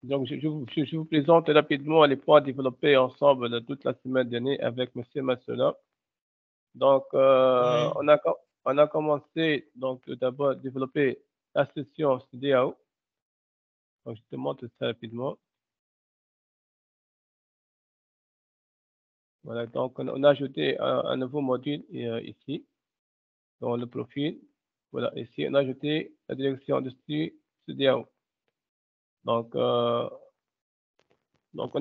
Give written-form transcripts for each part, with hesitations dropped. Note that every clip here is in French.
Donc, je vous présente rapidement les points développés ensemble de toute la semaine dernière avec M. Massola. Donc, on a commencé donc tout d'abord à développer la session CDAO. Donc, je te montre ça rapidement. Voilà, donc on a ajouté un nouveau module ici, dans le profil. Voilà, ici, on a ajouté la direction de style CDAO. Donc, on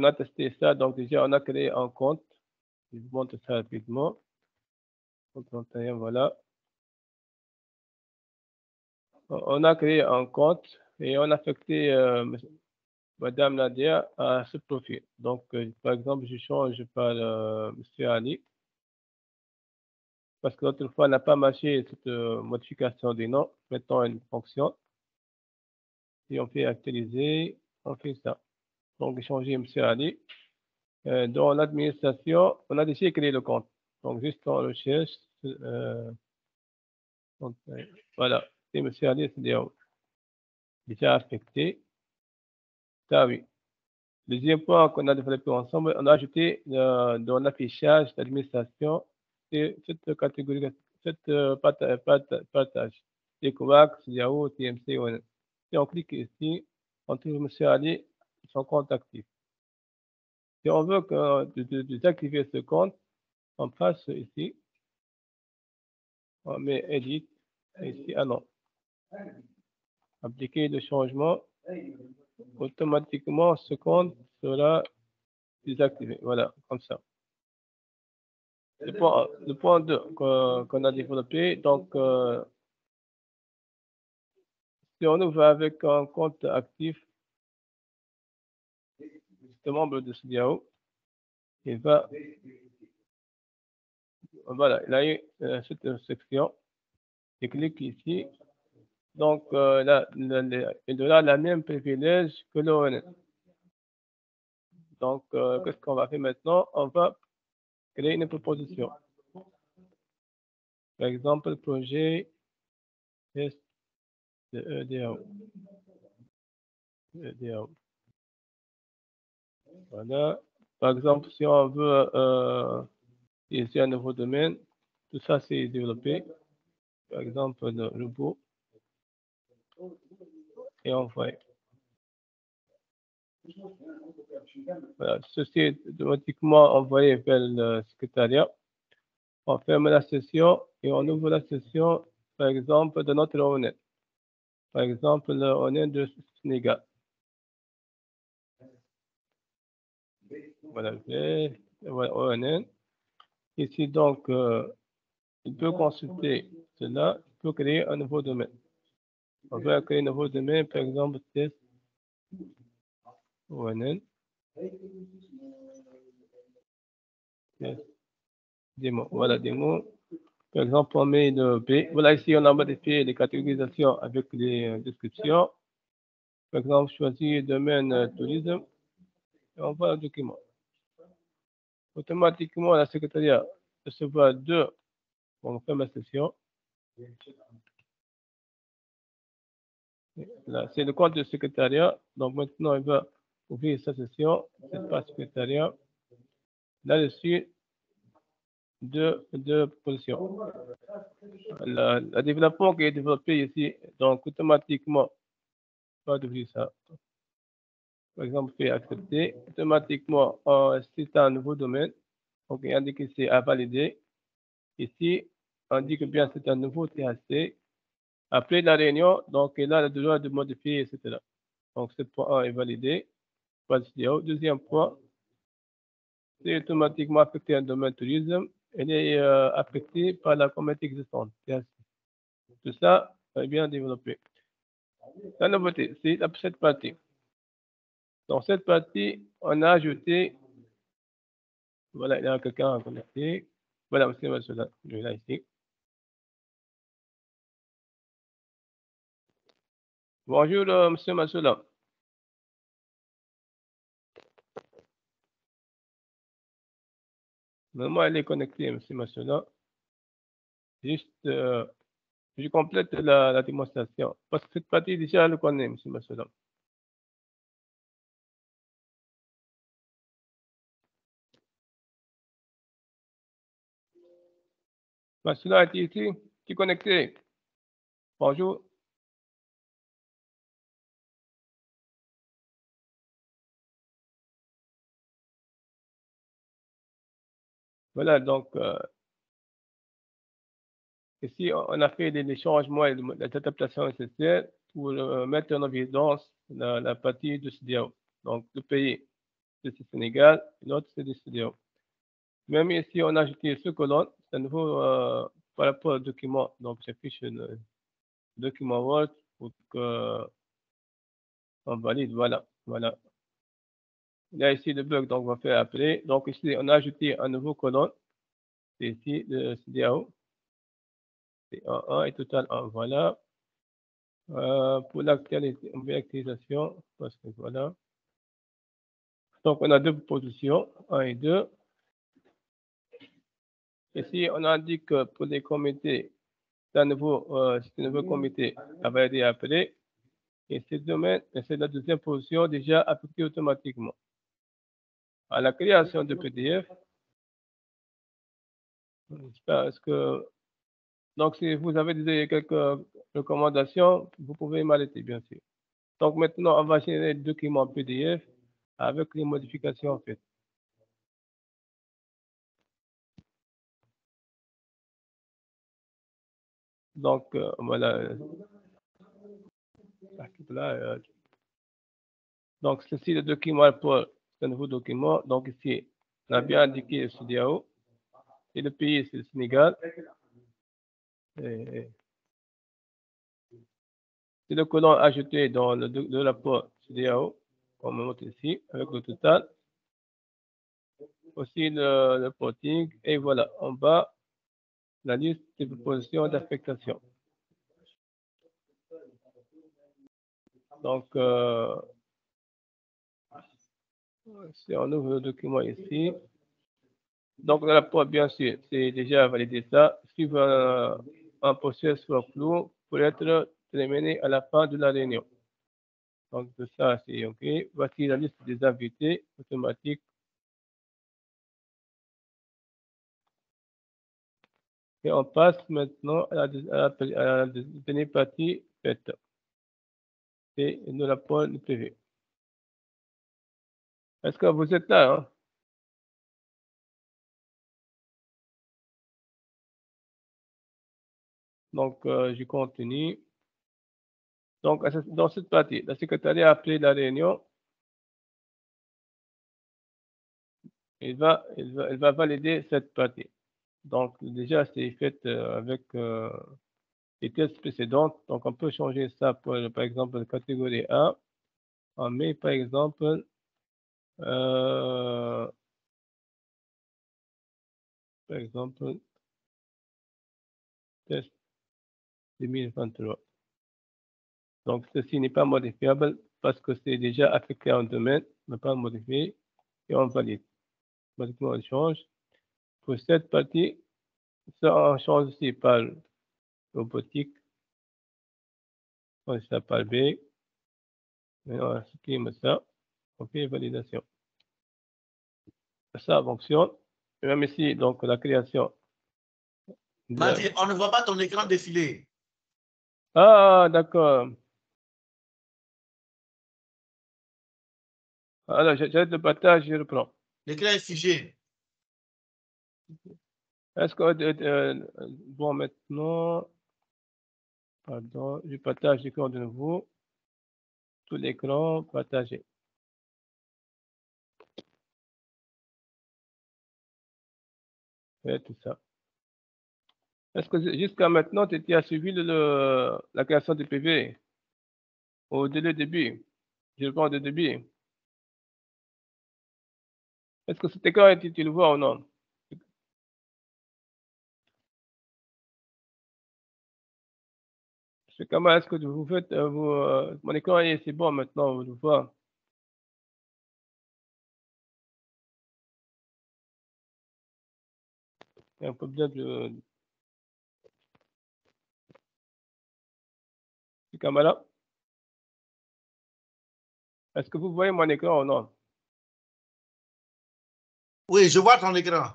a testé ça. Donc, déjà, on a créé un compte. Je vous montre ça rapidement. Compte 31, voilà. On a créé un compte et on a affecté Madame Nadia à ce profil. Donc, par exemple, je change par Monsieur Ali. Parce que l'autre fois, on n'a pas marché cette modification des noms. Mettons une fonction. Si on fait actualiser, on fait ça. Donc, changer Monsieur Ali. Dans l'administration, on a déjà créé le compte. Donc, juste on recherche. Donc, voilà. C'est Monsieur Ali, c'est déjà affecté. Ça, oui. Deuxième point qu'on a développé ensemble, on a ajouté dans l'affichage d'administration cette catégorie, cette partage. C'est Covax, Yahoo, TMC, ONS. Si on clique ici, on trouve M. Ali, son compte actif. Si on veut désactiver ce compte, on passe ici, on met Edit, ici, ah non. Appliquer le changement, automatiquement ce compte sera désactivé. Voilà, comme ça. Le point 2 qu'on a développé, donc, si on ouvre avec un compte actif, ce membre de CDAO, il va, voilà, il a eu cette section, il clique ici, donc là, il aura la même privilège que l'ONS. Donc, qu'est-ce qu'on va faire maintenant? On va créer une proposition. Par exemple, projet test de EDAO. Voilà. Par exemple, si on veut ici un nouveau domaine, tout ça c'est développé. Par exemple, le robot. Et on voit. Voilà. Ceci est automatiquement envoyé vers le secrétariat. On ferme la session et on ouvre la session, par exemple, de notre ONN. Par exemple, le ONN de Sénégal. Voilà, voilà ONN. Ici, donc, il peut consulter cela, il peut créer un nouveau domaine. On va créer un nouveau domaine, par exemple, test ONN. Test. Démo. Voilà, démo. Par exemple, on met le B. Voilà, ici, on a modifié les catégorisations avec les descriptions. Par exemple, choisir domaine tourisme. Et on voit le document. Automatiquement, la secrétariat recevra deux. On ferme la session. Là, c'est le compte du secrétariat. Donc maintenant, il va ouvrir sa session. C'est pas secrétariat. Là-dessus, deux positions. Le développement qui est développé ici, donc automatiquement, on va ouvrir ça. Par exemple, fait accepter. Automatiquement, c'est un nouveau domaine. Donc, il indique ici à valider. Ici, on dit que bien c'est un nouveau THC. Après la réunion, donc il a le droit de modifier, etc. Donc, ce point 1 est validé. Deuxième point, c'est automatiquement affecté un domaine tourisme. Elle est affectée par la communauté existante. Tout ça est bien développé. La nouveauté, c'est cette partie. Dans cette partie, on a ajouté, voilà, il y a quelqu'un à connecter. Voilà, monsieur Massoula, je vais là ici. Bonjour, monsieur Massoula. Normalement, elle est connectée, monsieur Massoula. Juste, Je complète la démonstration. Parce que cette partie, déjà, elle le connaît, monsieur Massoudam. Massoudam est ici, qui est connecté. Bonjour. Voilà, donc, ici, on a fait des changements et des adaptations nécessaires pour mettre en évidence la partie de CDAO. Donc, le pays, c'est le Sénégal, l'autre, c'est le CDAO. Même ici, on a ajouté ce colonne, c'est un nouveau par rapport au document. Donc, j'affiche un document Word pour qu'on valide. Voilà, voilà. Il y a ici le bloc, donc on va faire après. Donc, ici, on a ajouté un nouveau colonne. C'est ici le CDAO. C'est 1 et total 1. Voilà. Pour l'actualisation, parce que voilà. Donc, on a deux positions, 1 et 2. Ici, on indique que pour les comités, c'est un nouveau comité à valider après. Et ce domaine, c'est la deuxième position déjà appliquée automatiquement. À la création de PDF, est-ce que, donc si vous avez quelques recommandations, vous pouvez m'arrêter, bien sûr. Donc maintenant, on va générer le document PDF avec les modifications faites. Donc voilà. Donc ceci le document pour ce nouveau document. Donc ici, on a bien indiqué le CEDEAO et le pays, c'est le Sénégal. C'est le colon ajouté dans le rapport CEDEAO, comme on montre ici, avec le total. Aussi le reporting. Et voilà, en bas, la liste des propositions d'affectation. Donc, si on ouvre le document ici, donc le rapport, bien sûr, c'est déjà validé ça. Suivre un processus flou pour être terminé à la fin de la réunion. Donc, tout ça, c'est OK. Voici la liste des invités automatiques. Et on passe maintenant à la dernière partie faite. C'est le rapport privé. Est-ce que vous êtes là, hein? Donc, je continue. Donc, dans cette partie, la secrétariat a appelé la réunion. Elle va valider cette partie. Donc, déjà, c'est fait avec les tests précédentes. Donc, on peut changer ça pour, par exemple, catégorie A. On met, par exemple, par exemple, test 2023. Donc, ceci n'est pas modifiable parce que c'est déjà affecté en domaine, ne pas modifié et on valide. Automatiquement, on change. Pour cette partie, ça, on change aussi par robotique. On ça par B. Et on supprime ça. On fait validation. Ça fonctionne. Et même ici, donc, la création. Mathieu, on ne voit pas ton écran défiler. Ah, d'accord. Alors, j'arrête le partage, je reprends. L'écran est figé. Est-ce que, bon, maintenant, pardon, je partage l'écran de nouveau. Tout l'écran partagé. Et tout ça. Est-ce que jusqu'à maintenant, tu as suivi la création du PV au délai de début? Je parle de début. Est-ce que cet écran, tu le vois ou non? C'est comment est-ce que vous faites, mon écran, c'est bon maintenant, vous le voyez. Il y a un problème de Kamala? Est-ce que vous voyez mon écran ou non? Oui, je vois ton écran.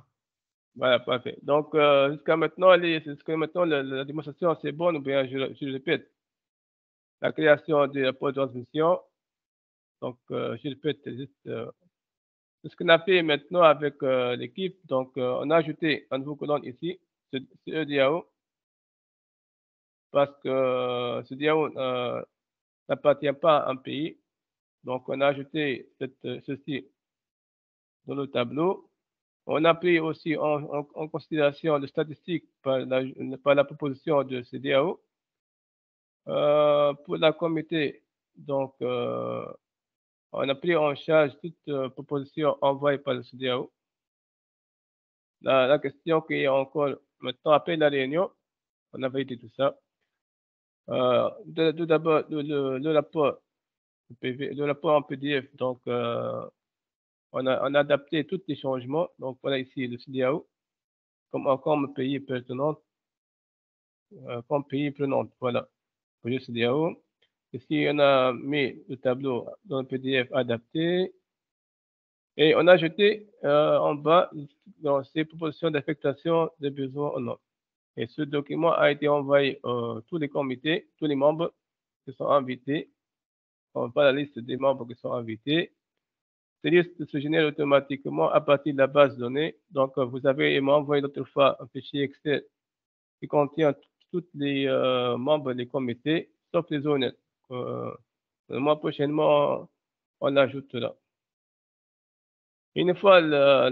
Voilà, parfait. Donc, jusqu'à maintenant, la démonstration, c'est bonne ou bien je répète? La création du rapport de transmission. Donc, je répète juste ce qu'on a fait maintenant avec l'équipe. Donc, on a ajouté un nouveau colonne ici, ce EDAO, parce que ce DAO n'appartient pas à un pays. Donc, on a ajouté ceci dans le tableau. On a pris aussi en considération les statistiques par la proposition de ce DAO. Pour la comité, donc, on a pris en charge toute proposition envoyée par le CEDEAO. La question qui est encore maintenant, après la réunion, on a validé tout ça. Tout d'abord, le rapport le rapport en PDF, donc on a adapté tous les changements. Donc voilà ici le CEDEAO comme pays pertinent, comme pays prenant. Voilà, pour le CEDEAO. Ici, on a mis le tableau dans le PDF adapté. Et on a jeté en bas dans ces propositions d'affectation des besoins en ordre. Et ce document a été envoyé à tous les comités, tous les membres qui sont invités. On voit la liste des membres qui sont invités. Ces listes se génèrent automatiquement à partir de la base de données. Donc, vous avez envoyé l'autre fois un fichier Excel qui contient tous les membres des comités, sauf les honnêtes. Le mois prochainement, on l'ajoute là. Une fois la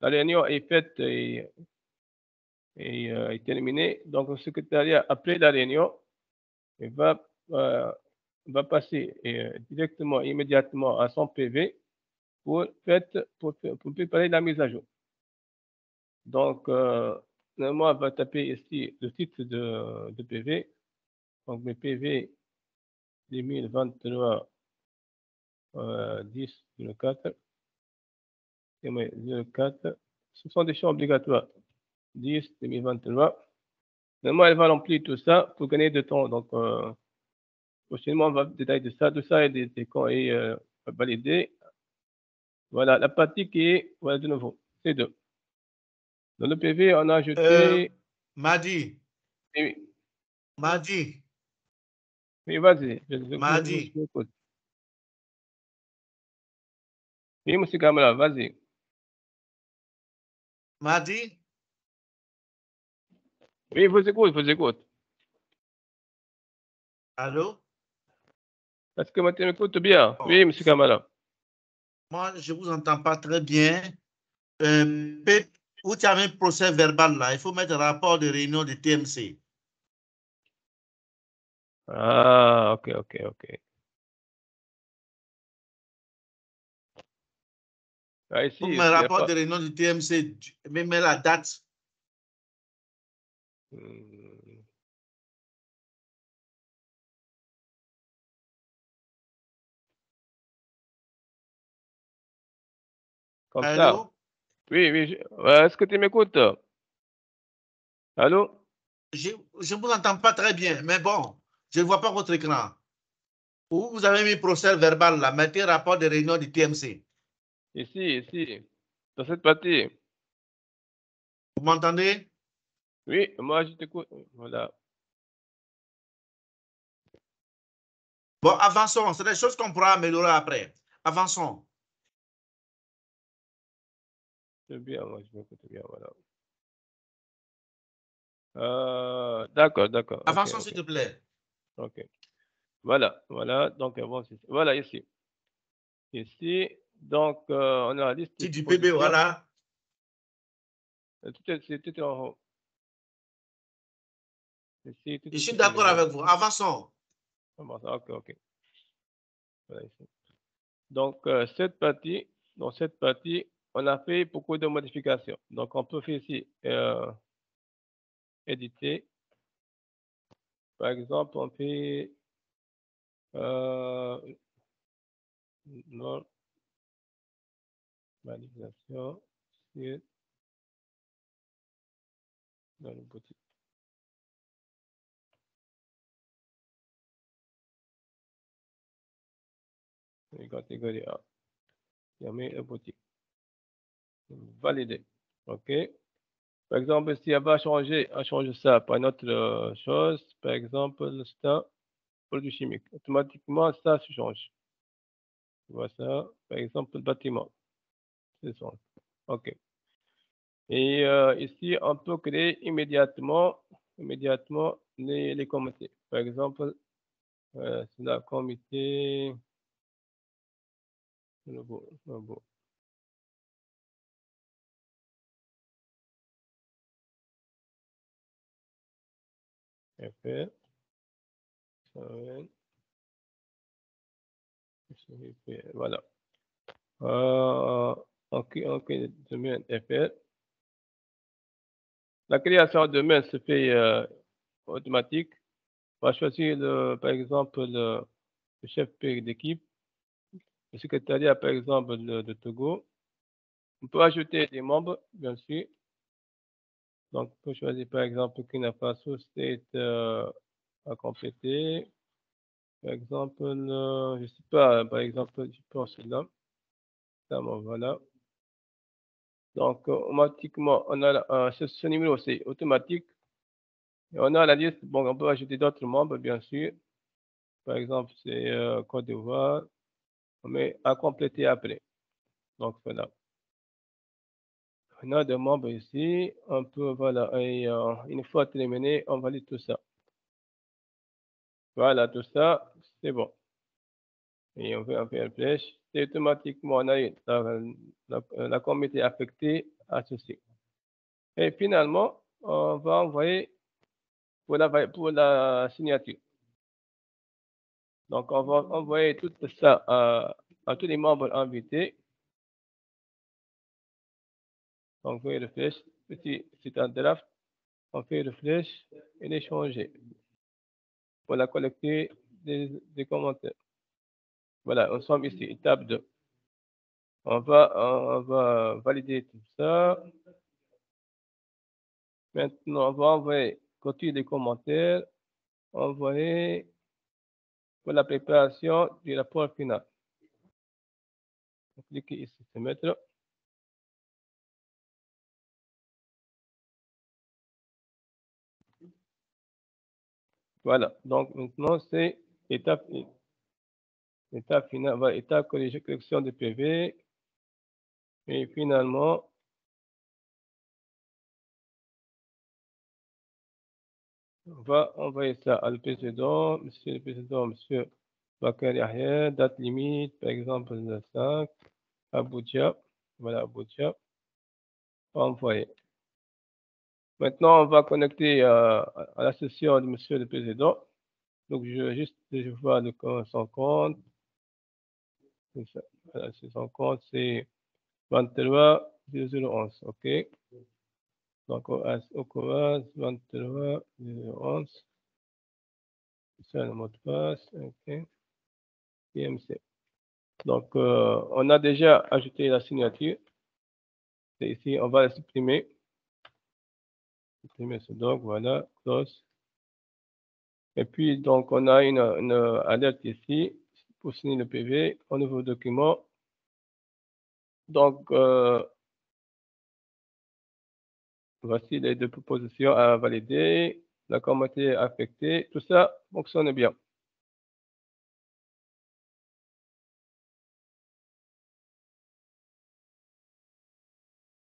réunion est faite et est terminée, donc le secrétariat, après la réunion, il va passer directement, immédiatement à son PV pour préparer la mise à jour. Donc, normalement, on va taper ici le titre de PV. Donc, le PV 2023 10 04 04. Ce sont des champs obligatoires. 10 2023. Normalement, elle va remplir tout ça pour gagner de temps. Donc, prochainement, on va détailler de ça. Tout ça est validé. Voilà, la partie qui est, voilà, de nouveau, c'est deux. Dans le PV, on a ajouté. Madi. Oui, Madi. oui, vas-y. Madi. Je écoute. Oui, monsieur Kamala, vas-y. Madi. Oui, vous écoute. Allô? Est-ce que tu m'écoutes bien? Oh. Oui, monsieur Kamala. Moi, je ne vous entends pas très bien. Où tu avais un procès verbal là, il faut mettre un rapport de réunion du TMC. Ah, ok. Ah, ici, Pour il un n'y a rapport pas. de réunion du TMC, mais la date. Hmm. Comme ça. Allô? Oui. Est-ce que tu m'écoutes? Allô? Je ne vous entends pas très bien, mais bon, je ne vois pas votre écran. Où vous avez mis procès verbal là, mettez rapport de réunion du TMC. Ici, dans cette partie. Vous m'entendez? Oui, moi, je t'écoute. Voilà. Bon, avançons. C'est des choses qu'on pourra améliorer après. Avançons. C'est bien, moi, je m'écoute bien, voilà. D'accord. Avançons, Ok. s'il te plaît. Ok. Voilà. Donc, voilà, ici. Donc, on a la liste de Du PB, propositions. voilà. Tout est en haut. Ici, Je suis tout est d'accord menu. avec vous. Avançons. Ok. Voilà, ici. Donc, dans cette partie, on a fait beaucoup de modifications. Donc, on peut faire ici éditer. Par exemple, on fait normalisation sur dans le boutique. Catégorie A. Fermer la boutique. Valider. OK. Par exemple, si elle va changer ça par une autre chose, par exemple, c'est un produit chimique. Automatiquement, ça se change. Tu vois ça, par exemple, le bâtiment. C'est ça. OK. Et ici, on peut créer immédiatement les comités. Par exemple, c'est la comité robot. FR, voilà. OK, domaine FR. La création de domaine se fait automatique. On va choisir, par exemple, le chef d'équipe, le secrétariat, par exemple, de Togo. On peut ajouter des membres, bien sûr. Donc, on peut choisir, par exemple, Burkina Faso State à compléter. Par exemple, je ne sais pas, par exemple, je pense là. Voilà. Donc, automatiquement, on a ce numéro, c'est automatique. Et on a la liste, bon, on peut ajouter d'autres membres, bien sûr. Par exemple, c'est Côte d'Ivoire. On met à compléter après. Donc, voilà. On a des membres ici. On peut, voilà, et une fois terminé, on valide tout ça. Voilà, tout ça, c'est bon. Et on fait un flèche. Et automatiquement, on a eu la comité affectée à ceci. Et finalement, on va envoyer pour la signature. Donc, on va envoyer tout ça à tous les membres invités. Donc, on fait le flèche. C'est un draft. On fait le flèche et l'échanger. Pour la collecter des commentaires. Voilà, nous sommes ici, étape 2. On va valider tout ça. Maintenant, on va envoyer copie des commentaires. Envoyer pour la préparation du rapport final. Cliquez ici, se mettre. Voilà, donc maintenant c'est étape 1. Étape finale, voilà, étape correction de PV. Et finalement, on va envoyer ça à le président, monsieur le président, monsieur Bakary Yahya, date limite, par exemple le 5, Abuja. Voilà, Abuja. Envoyer. Maintenant, on va connecter à la session de monsieur le président. Donc, je vois son compte. Voilà, son compte, c'est 23 011. OK. Donc, au commence 23 011. C'est le mot de passe. OK. PMC. Donc, on a déjà ajouté la signature. C'est ici, on va la supprimer. Supprimer ce doc, voilà, close. Et puis, donc, on a une alerte ici pour signer le PV au nouveau document. Donc, voici les deux propositions à valider, la communauté affectée, tout ça fonctionne bien.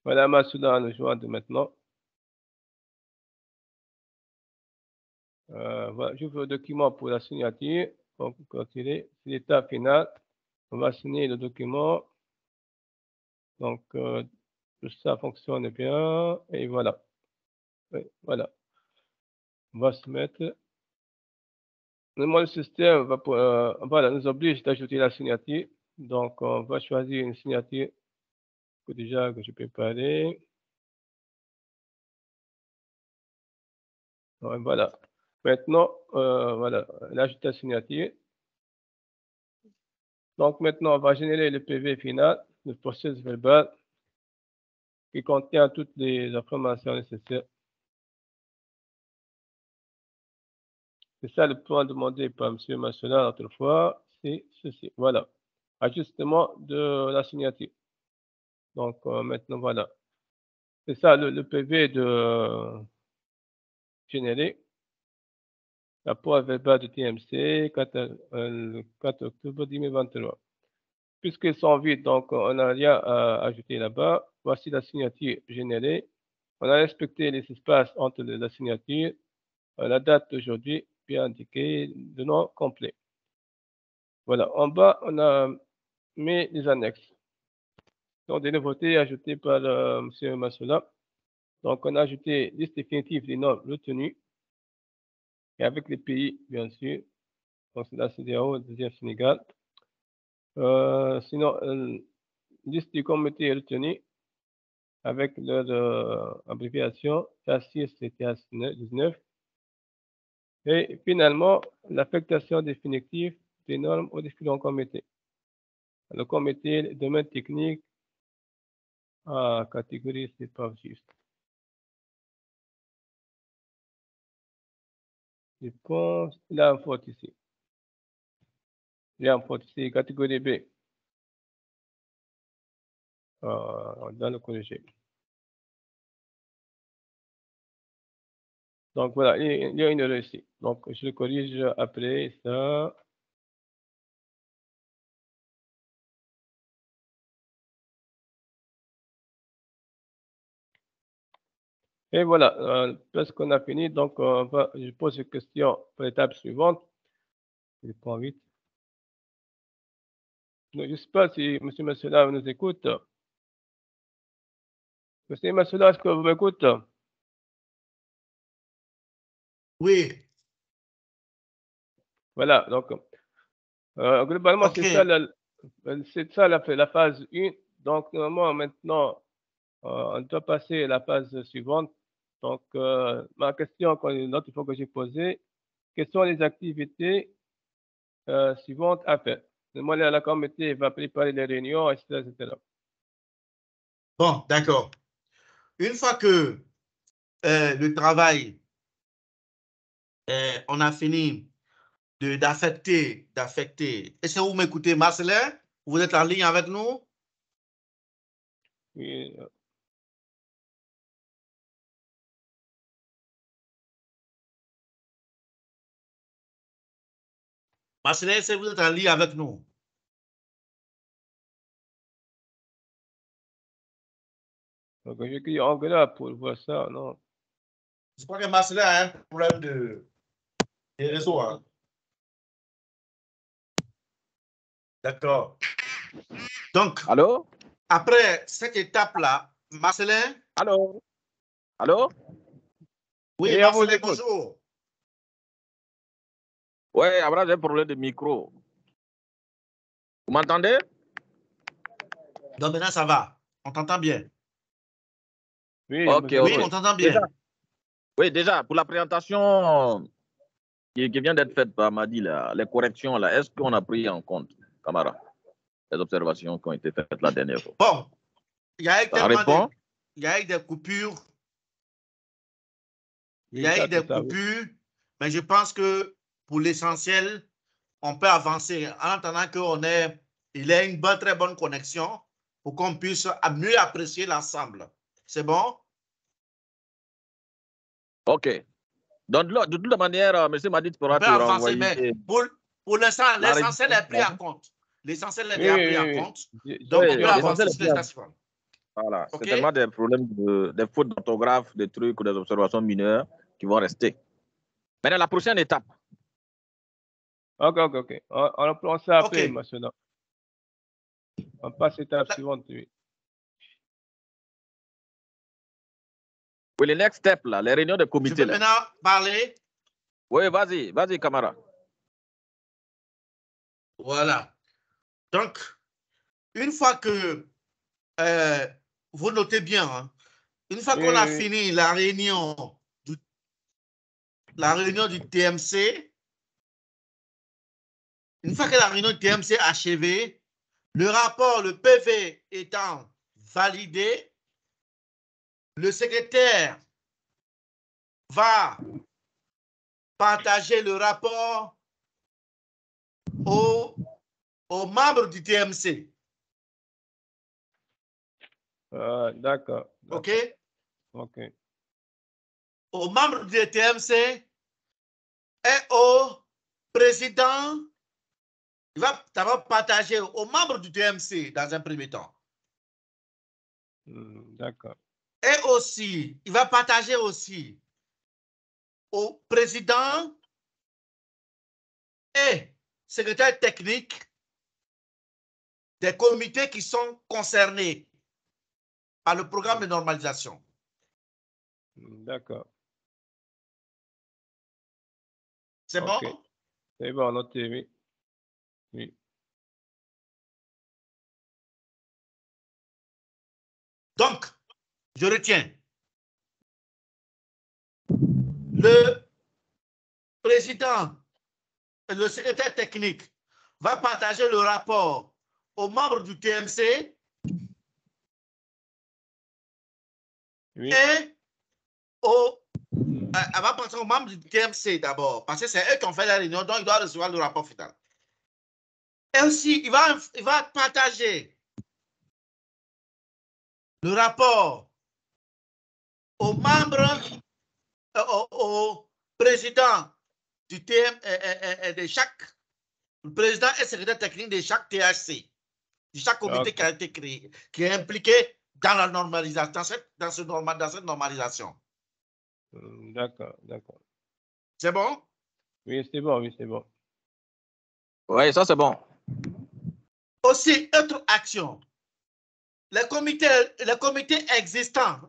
Voilà, Massoula nous joint de maintenant. Voilà, j'ouvre le document pour la signature. Donc, c'est l'étape finale. On va signer le document. Donc, tout ça fonctionne bien. Et voilà. Voilà. On va se mettre. Normalement, le système va voilà, nous oblige d'ajouter la signature. Donc, on va choisir une signature que déjà que je peux préparer. Ouais, voilà. Maintenant, voilà, l'ajout la signature. Donc, maintenant, on va générer le PV final, le processus verbal, qui contient toutes les informations nécessaires. C'est ça le point demandé par M. Massola l'autre fois, c'est ceci. Voilà. ajustement de la signature. Donc, maintenant, voilà. C'est ça le PV généré. Rapport verbal de TMC, le 4 octobre 2023. Puisqu'ils sont vides, donc on n'a rien à ajouter là-bas. Voici la signature générée. On a respecté les espaces entre la signature, la date d'aujourd'hui, bien indiqué, le nom complet. Voilà, en bas, on a mis les annexes. Donc, des nouveautés ajoutées par M. Massola. Donc, on a ajouté liste définitive des normes retenues et avec les pays, bien sûr. Donc, c'est la CEDEAO, deuxième Sénégal. Sinon, liste du comité retenu avec leur abréviation TAS6 et TAS19. Et finalement, l'affectation définitive des normes aux différents comités. Le comité, le domaine technique, catégorie, c'est pas juste. Je pense, il y a une faute ici. Il y a une faute ici, catégorie B. Dans le corrigé. Donc voilà, il y a une erreur ici. Donc je le corrige après ça. Et voilà, presque on a fini. Donc je pose une question pour l'étape suivante. Je prends vite. Je ne sais pas si M. Massola nous écoute. M. Massola, est-ce que vous m'écoutez? Oui. Voilà, donc globalement, OK. c'est ça la phase 1. Donc normalement, maintenant, on doit passer à la phase suivante. Donc ma question, l'autre fois que j'ai posée, quelles sont les activités suivantes à faire? Moi, la comité va préparer les réunions, etc., etc. Bon, d'accord. Une fois que le travail, on a fini d'affecter. Est-ce que vous m'écoutez, Marcelin? Vous êtes en ligne avec nous? Oui, Marcelin, est-ce que vous êtes en ligne avec nous? donc j'ai écrit Angola pour voir ça, non? Je crois que Marcelin a un problème de réseau. Hein? D'accord. Donc, Allô? après cette étape-là, Marcelin? Allô? Allô? Oui, Et on vous Marcelin, écoute. bonjour. Oui, Abraham, j'ai un problème de micro. Vous m'entendez? Donc maintenant, ça va. On t'entend bien. Oui, Ok, on vous Oui, ok. on t'entend Déjà, bien. oui, déjà, pour la présentation qui vient d'être faite par Madi, là, les corrections, là, est-ce qu'on a pris en compte, camarade, les observations qui ont été faites la dernière fois? Bon, il y a eu Ça tellement répond? il y a eu des coupures. Il y Oui, a eu ça, des c'est ça, oui. coupures, mais je pense que pour l'essentiel, on peut avancer en attendant il ait une très bonne connexion pour qu'on puisse mieux apprécier l'ensemble. C'est bon? Ok. Donc, de toute manière, M. Madi On pourra peut te avancer, renvoyer mais pour l'instant, la l'essentiel est pris révision. en compte. L'essentiel est Oui, déjà pris en oui, compte. oui. Donc, on Oui, peut l'essentiel avancer est sur bien. l'état suivant. Voilà. OK? C'est tellement des problèmes, des fautes d'orthographe, des trucs ou des observations mineures qui vont rester. Maintenant, la prochaine étape. Ok. On reprend ça après, OK. maintenant. On passe à l'étape suivante, oui. Oui, les next steps, là, les réunions de Je comité. peux Là. maintenant parler. Oui, vas-y, camarade. Voilà. Donc, une fois que vous notez bien, hein, une fois qu'on a Oui. fini la réunion du TMC, une fois que la réunion du TMC est achevée, le rapport, le PV étant validé, le secrétaire va partager le rapport aux aux membres du TMC. D'accord. OK? OK. Aux membres du TMC et au président. Il va d'abord partager aux membres du TMC dans un premier temps. D'accord. Et aussi, il va partager aussi au président et secrétaire technique des comités qui sont concernés par le programme de normalisation. D'accord. C'est OK. bon? C'est bon, noté, oui. Oui. Donc, je retiens. Le président et le secrétaire technique va partager le rapport aux membres du TMC Oui. et elle va passer aux membres du TMC d'abord, parce que c'est eux qui ont fait la réunion, donc ils doivent recevoir le rapport final. Et aussi, il va partager le rapport aux membres, au président du TM, de chaque, le président et secrétaire technique de chaque THC, de chaque comité qui a été créé, qui est impliqué dans la normalisation, dans cette normalisation. D'accord, d'accord. C'est bon? Oui, c'est bon, oui, c'est bon. Oui, ça c'est bon. Aussi, autre action. Les comités existants,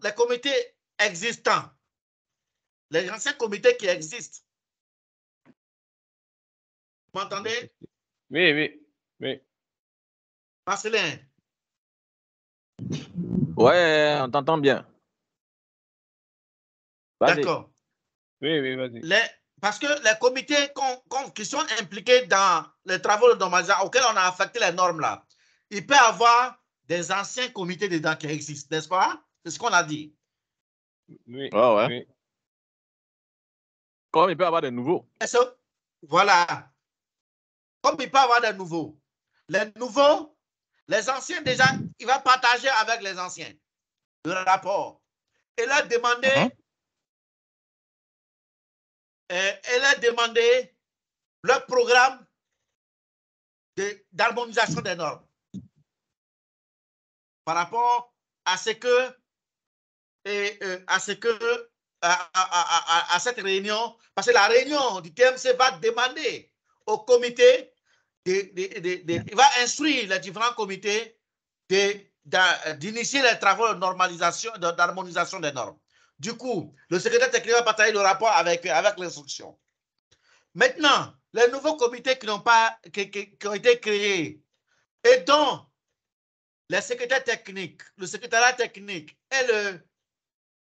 les anciens comités qui existent. Vous m'entendez? Oui, oui, oui. Marcelin. Ouais, on t'entend bien. D'accord. Oui, oui, vas-y. Parce que les comités qui sont impliqués dans les travaux de normalisation auxquels on a affecté les normes là, il peut y avoir des anciens comités dedans qui existent, n'est-ce pas? C'est ce qu'on a dit. Oui, ouais. Oui. Comme il peut y avoir des nouveaux. Voilà. Comme il peut y avoir des nouveaux. Les nouveaux, les anciens déjà, il va partager avec les anciens le rapport et leur demander leur programme d'harmonisation des normes par rapport à ce que à cette réunion, parce que la réunion du TMC va demander au comité, il va instruire les différents comités d'initier les travaux de normalisation, d'harmonisation des normes. Du coup, le secrétaire technique va partager le rapport avec l'instruction. Maintenant, les nouveaux comités qui ont été créés et dont les secrétaires techniques, le secrétariat technique et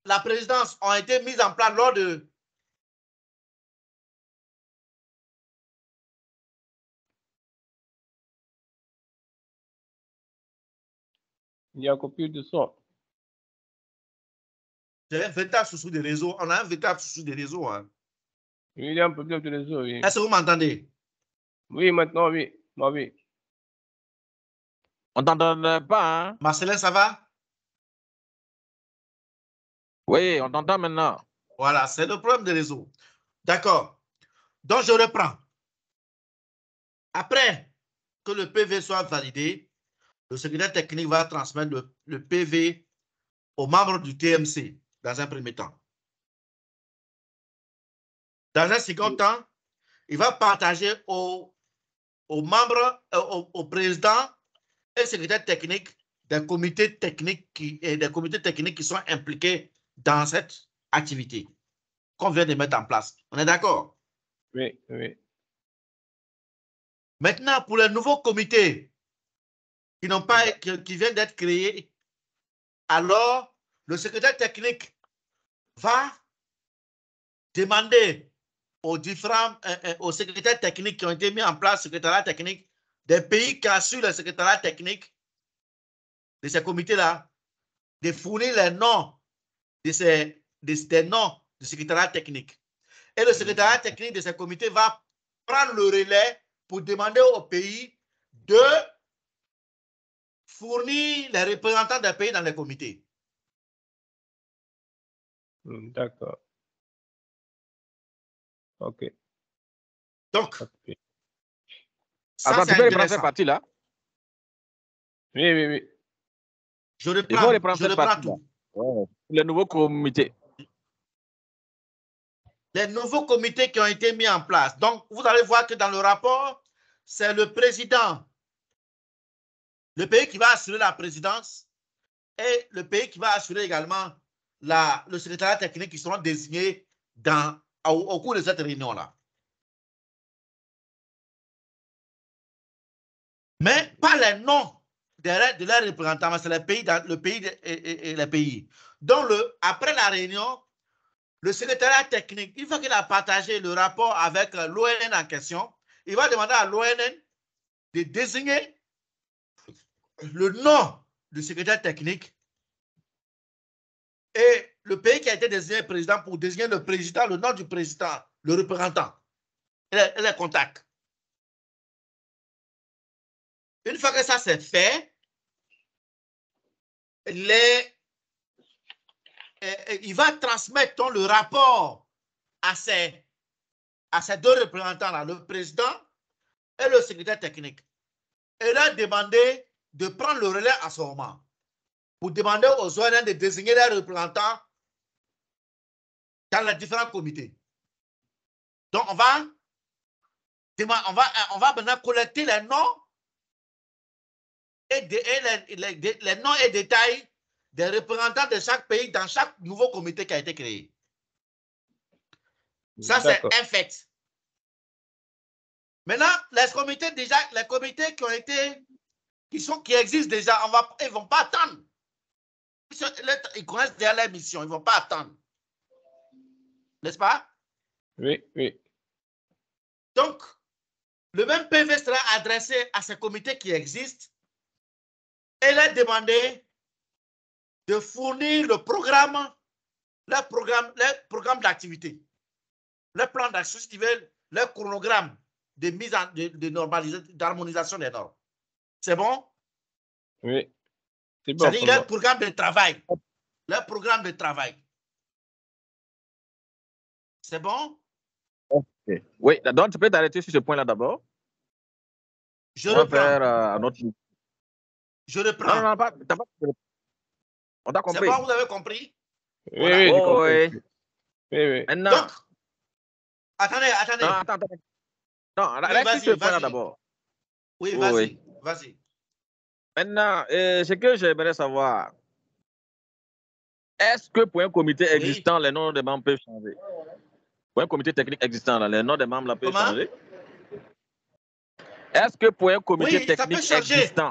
la présidence ont été mises en place lors de Il y a coupure de son. C'est un véritable souci des réseaux. On a un véritable souci des réseaux. Hein. Oui, il y a un problème de réseau, oui. Est-ce que vous m'entendez? Oui, maintenant, oui. Moi, oui. On t'entendait pas, hein? Marcelin, ça va? Oui, on t'entend maintenant. Voilà, c'est le problème des réseaux. D'accord. Donc, je reprends. Après que le PV soit validé, le secrétaire technique va transmettre le PV aux membres du TMC dans un premier temps. Dans un second temps, il va partager aux membres, au président et secrétaire technique des comités techniques qui sont impliqués dans cette activité qu'on vient de mettre en place. On est d'accord? Oui, oui. Maintenant, pour les nouveaux comités qui viennent d'être créés, alors le secrétaire technique va demander aux secrétaires techniques qui ont été mis en place, secrétariat technique, des pays qui assurent le secrétariat technique de ces comités-là, de fournir les noms des noms du secrétariat technique. Et le secrétariat technique de ces comités va prendre le relais pour demander au pays de fournir les représentants des pays dans les comités. D'accord. OK. Donc, OK. ça, Attends, c'est tu peux reprendre intéressant. cette partie-là? Oui, oui, oui. Je Il faut reprends, reprendre je cette reprends partie-là. tout. Ouais. Le nouveau comité. Les nouveaux comités qui ont été mis en place. Donc, vous allez voir que dans le rapport, c'est le président, le pays qui va assurer la présidence et le pays qui va assurer également le secrétariat technique qui seront désignés au cours de cette réunion-là. Mais pas les noms de leurs représentants, c'est les pays, et les pays. Donc, après la réunion, le secrétariat technique, une fois qu'il a partagé le rapport avec l'ONN en question, il va demander à l'ONN de désigner le nom du secrétaire technique et le pays qui a été désigné président pour désigner le président, le nom du président, le représentant et les contacts. Une fois que ça c'est fait, il va transmettre le rapport à ces deux représentants-là, le président et le secrétaire technique. Et leur demander de prendre le relais à ce moment pour demander aux ONN de désigner leurs représentants dans les différents comités. Donc, on va maintenant collecter les noms les noms et détails des représentants de chaque pays dans chaque nouveau comité qui a été créé. Ça, c'est un fait. Maintenant, les comités qui existent déjà, ils ne vont pas attendre. Ils connaissent déjà leur mission, ils ne vont pas attendre. N'est-ce pas? Oui, oui. Donc, le même PV sera adressé à ces comités qui existent et leur demander de fournir le programme, leur programme d'activité, leur plan d'action, si tu veux, leur chronogramme de mise d'harmonisation des normes. C'est bon? Oui. C'est bon. C'est-à-dire leur programme de travail. Leur programme de travail. C'est bon? Okay. Oui, donc tu peux t'arrêter sur ce point-là d'abord. Je On va reprends. faire un autre. Je reprends. Non, pas. On t'a compris. C'est bon, vous avez compris? Oui, Voilà. oui, j'ai compris. Oui. Oui, oui. Maintenant. Donc, attendez. Non, attends. Non, Oui, reste sur ce point-là d'abord. Oui, vas-y. Vas-y. Maintenant, ce que j'aimerais savoir, est-ce que pour un comité existant, les noms des membres peuvent changer? Pour un comité technique existant, là, les noms des membres là, peuvent changer? Est-ce que pour un comité technique existant,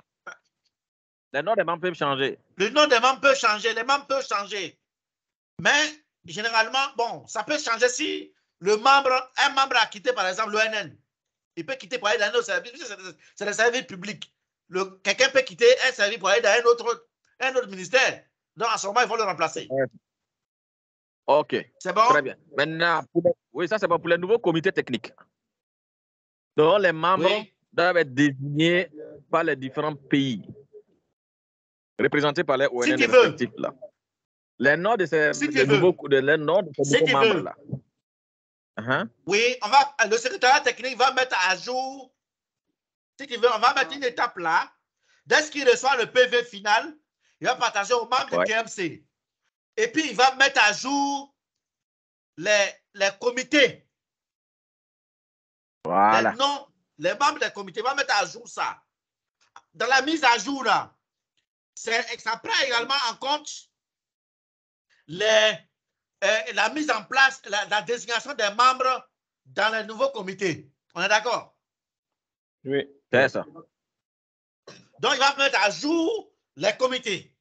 les noms des membres peuvent changer? Le nom des membres peut changer, les membres peuvent changer. Mais généralement, bon, ça peut changer si un membre a quitté, par exemple, l'ONN. Il peut quitter pour aller dans un autre service. C'est le service public. Quelqu'un peut quitter un service pour aller dans un autre ministère. Donc, à ce moment, il faut le remplacer. OK. C'est bon? Très bien. Maintenant, oui, ça, c'est bon pour les nouveaux comités techniques. Donc, les membres doivent être désignés par les différents pays, représentés par les ONN respectifs. Là. Les noms de ces nouveaux membres-là. Oui, le secrétariat technique va mettre à jour, si tu veux, on va mettre une étape là. Dès qu'il reçoit le PV final, il va partager aux membres du KMC. Et puis, il va mettre à jour les comités. Voilà. Les membres des comités vont mettre à jour ça. Dans la mise à jour, là, ça prend également en compte la mise en place, la désignation des membres dans les nouveaux comités. On est d'accord? Oui. C'est ça. Donc, il va mettre à jour les comités.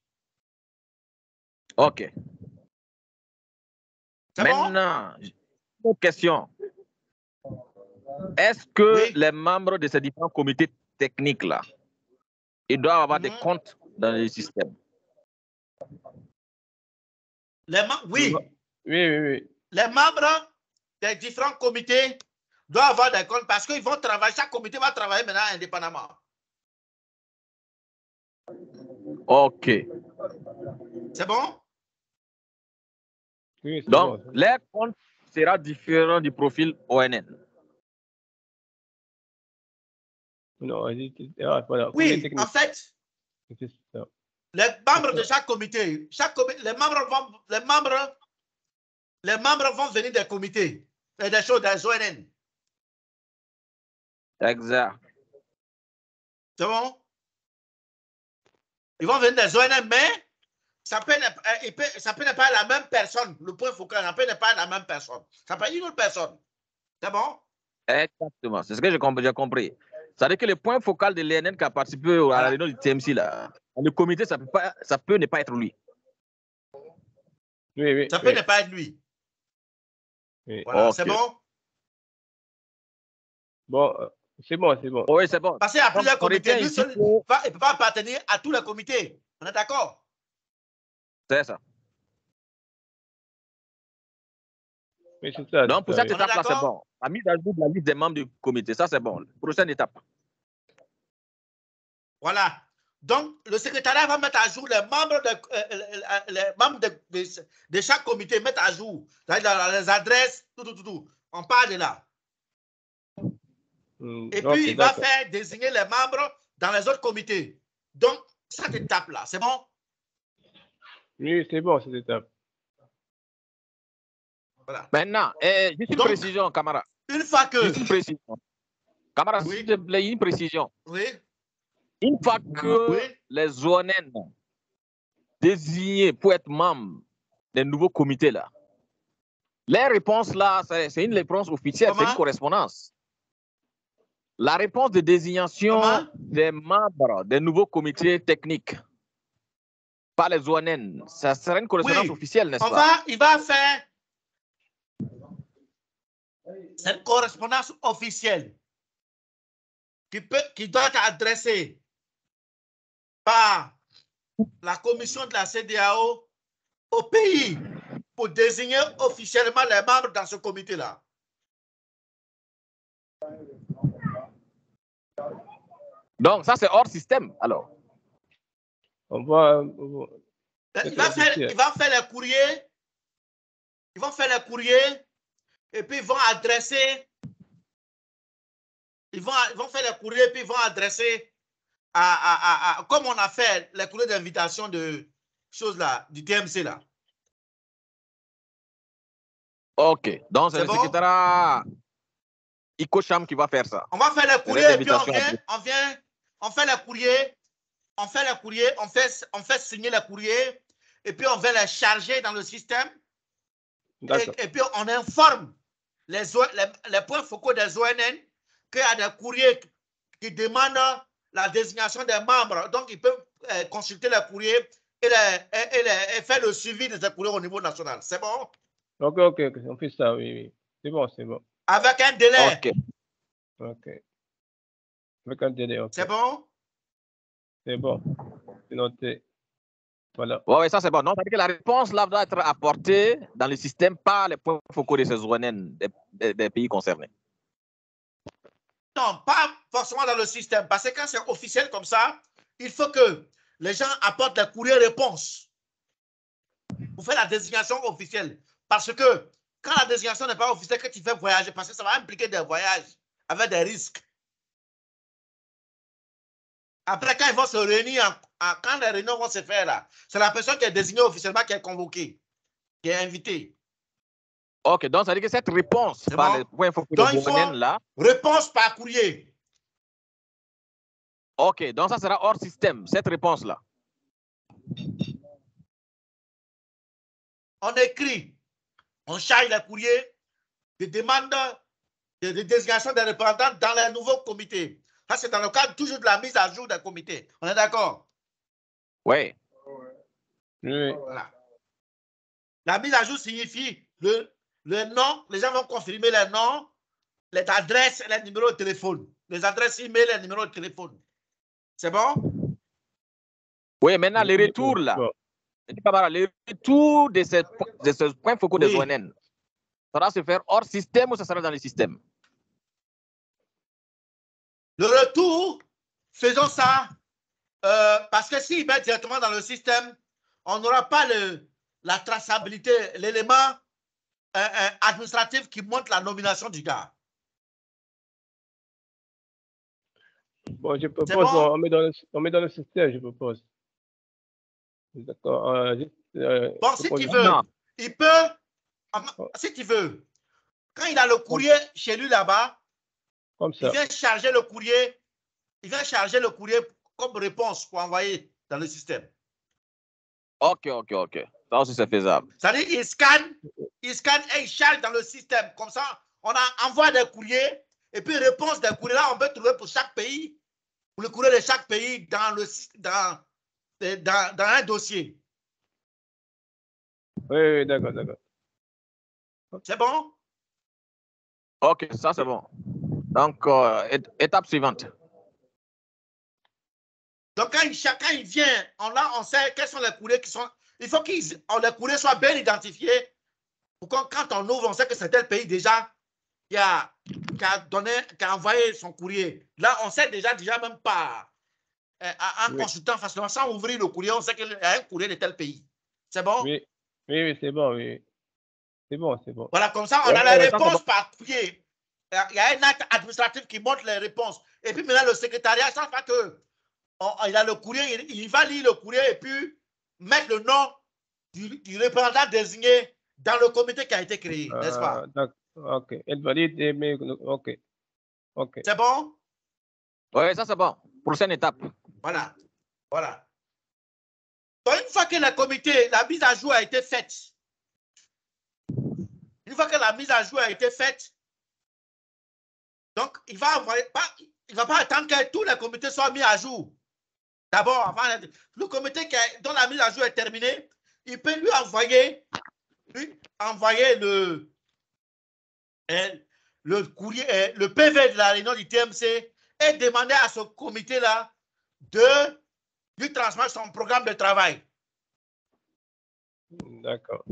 OK. Maintenant, une question. Est-ce que les membres de ces différents comités techniques-là, ils doivent avoir des comptes dans le système? Oui. Oui. Les membres des différents comités doivent avoir des comptes parce qu'ils vont travailler, chaque comité va travailler maintenant indépendamment. OK. C'est bon? Oui, c'est Donc, bon. leur compte sera différent du profil ONN. Non, voilà. Oui, en fait, les membres de chaque comité, les membres vont venir des comités, des choses des ONN. Exact. C'est bon? Ils vont venir des ONN, mais ça peut ne pas la même personne. Le point focal, ça peut ne pas la même personne. Ça peut être une autre personne. C'est bon? Exactement. C'est ce que j'ai compris. C'est-à-dire que le point focal de l'ENN qui a participé à la réunion du TMC, là, le comité, ça peut ne pas être lui. Oui. Ça peut ne pas être lui. Oui. Voilà, Okay. c'est bon? Bon, c'est bon. Oui, c'est bon. Parce qu'il y a plusieurs comités. Lui Ici, seul, il ne peut pas appartenir à tous les comités. On est d'accord? C'est ça. Oui, c'est ça. Donc, pour cette étape-là, c'est bon. La mise à jour de la liste des membres du comité, ça, c'est bon. Prochaine étape. Voilà. Donc, le secrétariat va mettre à jour les membres de chaque comité, mettre à jour les adresses, tout. On part de là. Et puis, il va faire désigner les membres dans les autres comités. Donc, cette étape-là, c'est bon? Oui, c'est bon, cette étape. Voilà. Maintenant, juste une précision, camarade. Une fois que... Juste une précision. Camarade, oui. s'il te plaît, une précision. Oui. Une fois que les ONN désignés pour être membres des nouveaux comités, là, les réponses, là, c'est une réponse officielle, c'est une correspondance. La réponse de désignation des membres des nouveaux comités techniques par les ONN, ça serait une correspondance officielle, n'est-ce pas? Il va faire cette correspondance officielle qui doit être adressée par la commission de la CEDEAO au pays pour désigner officiellement les membres dans ce comité-là. Donc, ça, c'est hors système, alors. Il va faire les courriers. Ils vont faire les courriers et puis ils vont adresser. Ils vont faire les courriers et puis ils vont adresser comme on a fait les courriers d'invitation de choses là, du TMC là. OK. Donc, c'est le secrétaire Ikocham qui va faire ça. On va faire les courriers et puis on fait les courriers. On fait les courriers, on fait signer les courriers et puis on va les charger dans le système. Et puis on informe les points focaux des ONN qu'il y a des courriers qui demandent la désignation des membres. Donc, ils peuvent consulter les courriers et faire le suivi de ces courriers au niveau national. C'est bon? OK. On fait ça, oui. C'est bon. Avec un délai. OK. Avec un délai, OK. C'est bon? C'est bon. C'est noté. Voilà. Oui, ça c'est bon. Donc, ça veut dire que la réponse là doit être apportée dans le système par les points focaux de ces ONN des pays concernés. Non, pas forcément dans le système. Parce que quand c'est officiel comme ça, il faut que les gens apportent des courriers-réponses pour faire la désignation officielle. Parce que quand la désignation n'est pas officielle, que tu fais voyager, parce que ça va impliquer des voyages avec des risques. Après, quand ils vont se réunir, quand les réunions vont se faire là, c'est la personne qui est désignée officiellement qui est convoquée, qui est invitée. OK, donc ça veut dire que cette réponse par les points focaux de ONN là. Réponse par courrier. OK, donc ça sera hors système, cette réponse là. On écrit, on charge les courriers de demande de désignation des représentants dans les nouveaux comités. Ça, c'est dans le cadre toujours de la mise à jour des comités. On est d'accord? Oui. Voilà. La mise à jour signifie le nom, les gens vont confirmer les noms, les adresses et les numéros de téléphone. Les adresses email et les numéros de téléphone. C'est bon? Oui, maintenant, les retours là. Les retours de ces points focaux des ONN, ça va se faire hors système ou ça sera dans le système? Le retour, faisons ça parce que s'il met directement dans le système, on n'aura pas la traçabilité, l'élément administratif qui montre la nomination du gars. Bon, je propose, bon? on met dans le système, je propose. D'accord. Bon, si tu veux, il peut, si tu veux, quand il a le courrier chez lui là-bas, il vient charger le courrier, comme réponse pour envoyer dans le système. Ok. Ça aussi, c'est faisable. C'est-à-dire qu'il scanne et il charge dans le système. Comme ça, on envoie des courriers et puis réponse des courriers là, on peut trouver pour chaque pays, pour le courrier de chaque pays dans un dossier. Oui, d'accord. C'est bon? Ok, ça c'est bon. Donc, étape suivante. Donc, quand il vient, on sait quels sont les courriers qui sont... Il faut que les courriers soient bien identifiés pour que quand on ouvre, on sait que c'est tel pays déjà qui a envoyé son courrier. Là, on sait déjà même pas, en consultant facilement, sans ouvrir le courrier, on sait qu'il y a un courrier de tel pays. C'est bon? Oui, c'est bon, oui. C'est bon. Voilà, comme ça, on a les réponses par courrier. Il y a un acte administratif qui montre les réponses. Et puis maintenant, le secrétariat, chaque fois qu'il a le courrier, il va lire le courrier et puis mettre le nom du représentant désigné dans le comité qui a été créé, n'est-ce pas? Ok, elle valide, mais ok. C'est bon? Oui, ça c'est bon. Prochaine étape. Voilà. Donc, une fois que la mise à jour a été faite, donc il va pas attendre que tous les comités soient mis à jour. D'abord, le comité dont la mise à jour est terminée, il peut lui envoyer le courrier, le PV de la réunion du TMC et demander à ce comité-là de lui transmettre son programme de travail. D'accord.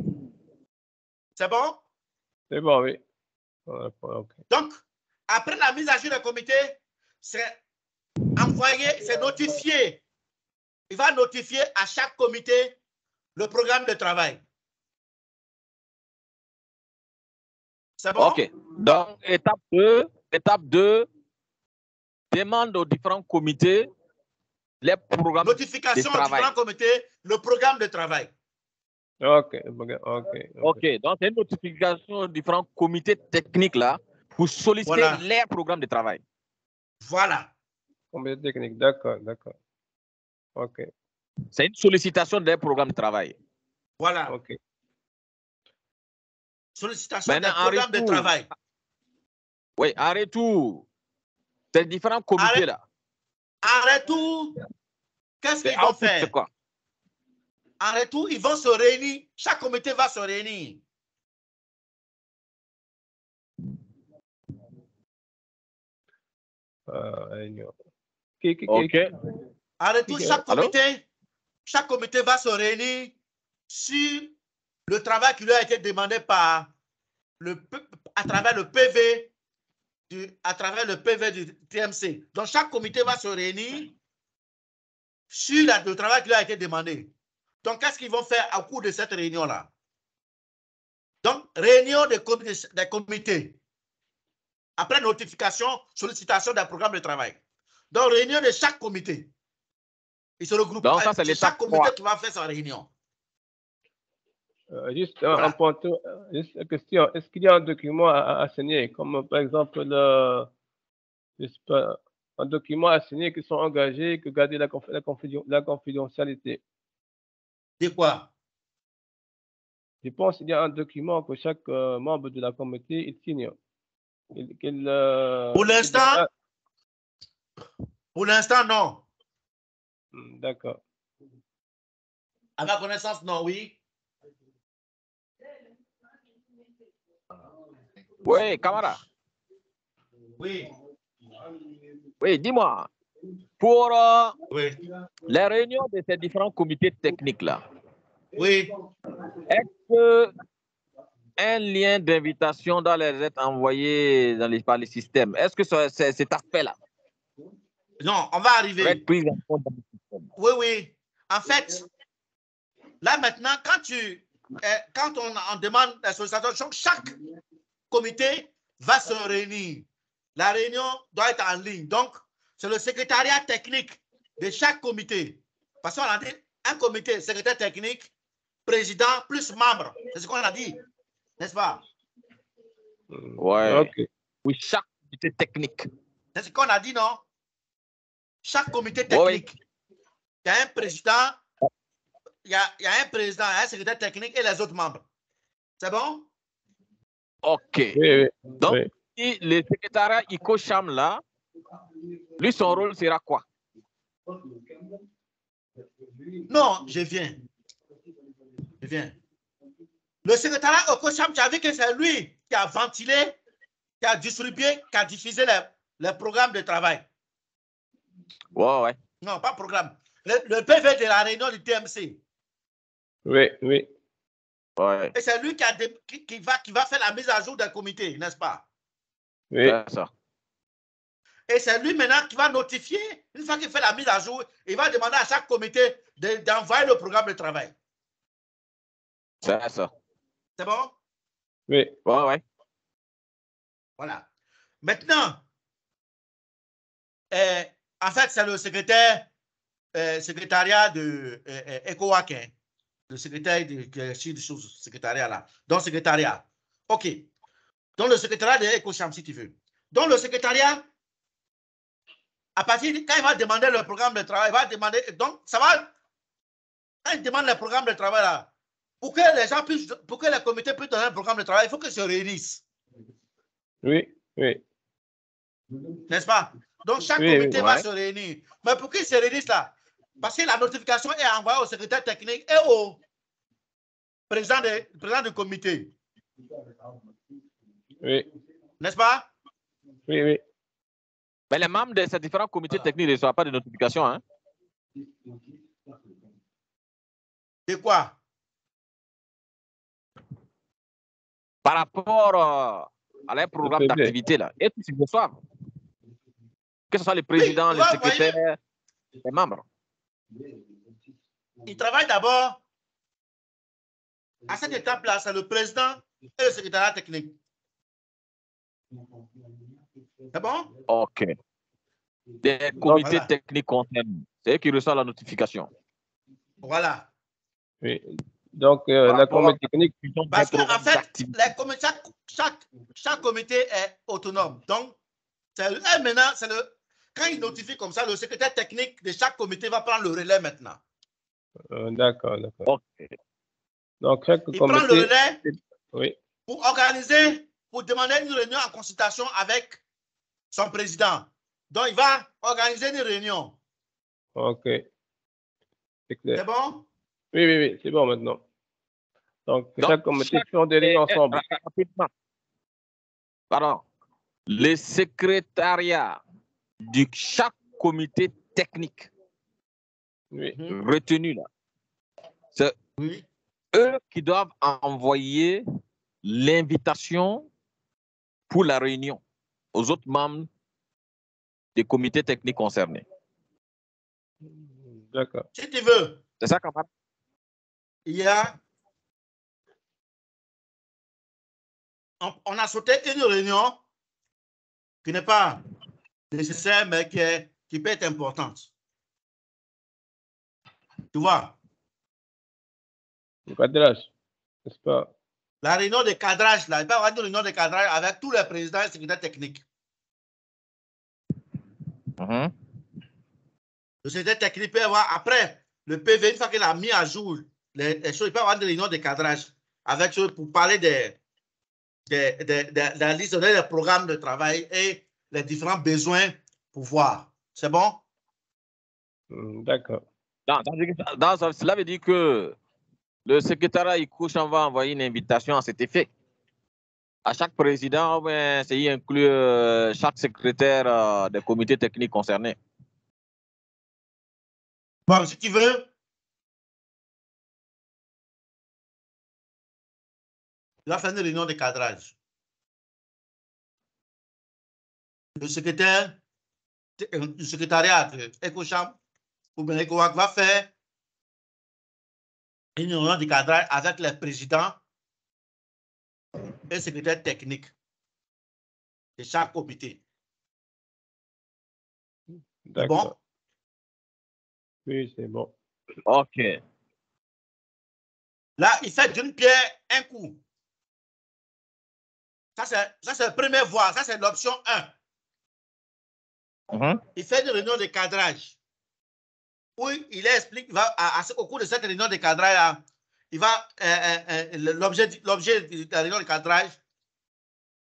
C'est bon? C'est bon, oui. Okay. Donc, après la mise à jour du comité, c'est notifié. Il va notifier à chaque comité le programme de travail. C'est bon? Ok. Donc, étape 2, demande aux différents comités les programmes notification de travail. Aux différents comités, le programme de travail. Ok. Donc, c'est une notification aux différents comités techniques là pour solliciter les programmes de travail. Voilà. Comité technique, d'accord. Ok. C'est une sollicitation des programmes de travail. Voilà. Ok. Sollicitation des programmes de travail. Oui, en retour, ces différents comités là. En retour, qu'est-ce qu'ils vont faire? C'est quoi? En retour, ils vont se réunir. Chaque comité va se réunir. Ok. En retour, chaque comité va se réunir sur le travail qui lui a été demandé à travers le PV du TMC. Donc, chaque comité va se réunir sur le travail qui lui a été demandé. Donc, qu'est-ce qu'ils vont faire au cours de cette réunion-là? Donc, réunion des comités. Après notification, sollicitation d'un programme de travail. Donc, réunion de chaque comité. Ils se regroupent. Donc, ça, c'est chaque comité qui va faire sa réunion. Juste un point, juste une question. Est-ce qu'il y a un document à signer, comme par exemple un document à signer qui sont engagés, que garder la confidentialité? De quoi? Je pense qu'il y a un document que chaque membre de la comité il signe. Pour l'instant, non. D'accord. À ma connaissance, non, oui. Oui, camarade. Oui. Oui, dis-moi. Pour les réunions de ces différents comités techniques-là, oui. Est-ce qu'un lien d'invitation doit les être envoyé par les systèmes? Est-ce que c'est cet aspect-là? Non, on va arriver. Oui, oui. En fait, là maintenant, quand on demande la sollicitation, chaque comité va se réunir. La réunion doit être en ligne. Donc, c'est le secrétariat technique de chaque comité. Parce qu'on a dit un comité, secrétaire technique, président plus membre. C'est ce qu'on a dit, n'est-ce pas? Ouais. Okay. Oui, chaque comité technique. C'est ce qu'on a dit, non? Chaque comité technique. Oui. Il y a un président, il y a un président, un secrétaire technique et les autres membres. C'est bon? OK. Oui, oui. Donc, oui. Le secrétariat ICOCHAM, là, lui, son rôle sera quoi? Non, je viens. Le secrétariat ICOCHAM, tu as vu que c'est lui qui a ventilé, qui a distribué, qui a diffusé les programmes de travail. Ouais. Non, pas programme. Le PV de la réunion du TMC. Oui, oui. Ouais. Et c'est lui qui va faire la mise à jour des comités, n'est-ce pas? Oui. C'est ça. Et c'est lui maintenant qui va notifier, une fois qu'il fait la mise à jour, il va demander à chaque comité d'envoyer le programme de travail. C'est ça. C'est bon? Oui. Ouais. Voilà. Maintenant, en fait, c'est le secrétariat de ECOWAC, hein, le secrétaire de secrétariat là. Donc, secrétariat. OK. Donc, le secrétariat de ECOCHAM, si tu veux. Donc, le secrétariat, à partir de quand il va demander le programme de travail, il va demander. Donc, ça va. Quand il demande le programme de travail là, pour que les gens puissent, pour que les comités puissent donner un programme de travail, il faut qu'ils se réunissent. Oui. N'est-ce pas? Donc, chaque comité va se réunir. Mais pour qu'ils se réunissent là, parce que la notification est envoyée au secrétaire technique et au président du comité. Oui. N'est-ce pas? Oui. Mais les membres de ces différents comités techniques ne reçoivent pas de notification, hein? De quoi? Par rapport à leur programme d'activité, là. Et puis, ils reçoivent. Que ce soit le président, le secrétaire, les membres. Ils travaillent d'abord. À cette étape-là, c'est le président et le secrétariat technique. C'est bon? OK. Des comités techniques concernés. C'est eux qui reçoivent la notification. Voilà. Oui. Donc, la comité technique. Parce qu'en fait, chaque comité est autonome. Donc, maintenant, quand il notifie comme ça, le secrétaire technique de chaque comité va prendre le relais maintenant. D'accord. OK. Donc, chaque comité prend le relais oui. pour demander une réunion en consultation avec son président. Donc, il va organiser une réunion. OK. C'est clair. C'est bon? Oui, c'est bon maintenant. Donc, chaque comité fait des réunions ensemble. Pardon. Le secrétariat de chaque comité technique retenu là, c'est eux qui doivent envoyer l'invitation pour la réunion aux autres membres des comités techniques concernés. D'accord. Si tu veux. C'est ça, camarade? Il y a... On a sauté une réunion qui n'est pas nécessaire, mais qui peut être importante. Tu vois? Le cadrage, n'est-ce pas? La réunion de cadrage, là, il peut y avoir une réunion de cadrage avec tous les présidents et secrétaires techniques. Le secrétaire technique peut y avoir, après le PV, une fois qu'il a mis à jour les choses, il peut y avoir une réunion de cadrage avec eux pour parler de la liste des programmes de travail et les différents besoins pour voir. C'est bon? D'accord. Cela veut dire que le secrétariat ICOCHAM va envoyer une invitation à cet effet. À chaque président, c'est y inclure chaque secrétaire des comités techniques concernés. Bon, si tu veux, il va faire une réunion de cadrage. Le secrétariat de ECOCHAM ou bien l'ECOWAC va faire une réunion de cadrage avec les présidents et secrétaires techniques de chaque comité. C'est bon? Oui, c'est bon. OK. Là, il fait d'une pierre un coup. Ça, c'est la première voie. Ça, c'est l'option 1. Il fait une réunion de cadrage. Où il explique, au cours de cette réunion de cadrage, il va, l'objet de la réunion de cadrage,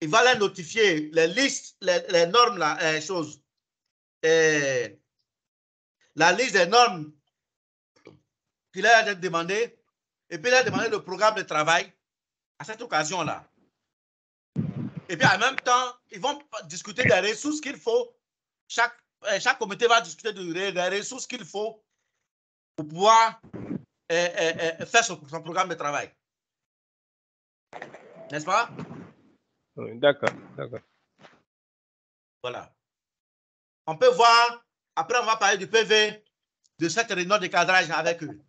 il va leur notifier les listes, les normes, la liste des normes qu'il a demandé, et puis il a demandé le programme de travail à cette occasion-là. Et puis en même temps, ils vont discuter des ressources qu'il faut. Chaque comité va discuter des ressources qu'il faut pour pouvoir faire son programme de travail. N'est-ce pas? Oui, d'accord, d'accord. Voilà. On peut voir, après on va parler du PV, de cette réunion de cadrage avec eux.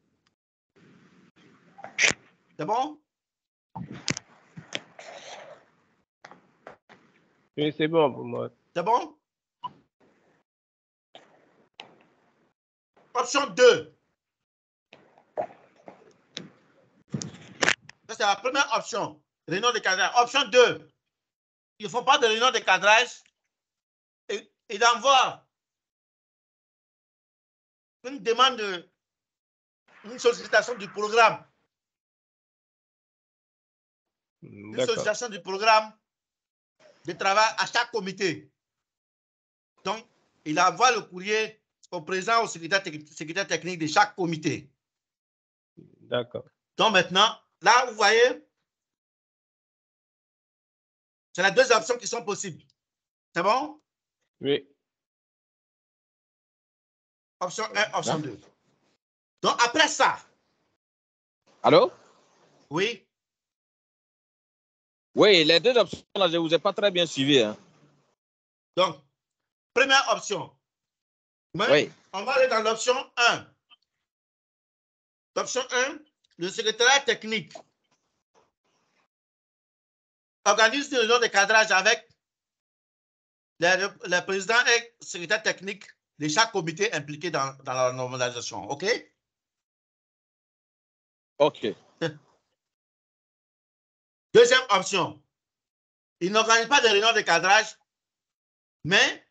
C'est bon? Oui, c'est bon pour moi. C'est bon? Option 2. Ça, c'est la première option. Réunion de cadrage. Option 2. Ils ne font pas de réunion de cadrage. Ils envoient une demande, une sollicitation du programme. Une sollicitation du programme de travail à chaque comité. Donc, il envoie le courrier au président, au secrétaire technique de chaque comité. D'accord. Donc maintenant, là, vous voyez, c'est les deux options qui sont possibles. C'est bon? Oui. Option 1, option 2. Donc après ça. Allô? Oui. Oui, les deux options, là, je ne vous ai pas très bien suivi. Hein. Donc, première option. Mais oui. On va aller dans l'option 1. L'option 1, le secrétariat technique organise une réunion de cadrage avec les présidents et secrétaires techniques de chaque comité impliqué dans la normalisation. OK? OK. Deuxième option. Il n'organise pas de réunion de cadrage, mais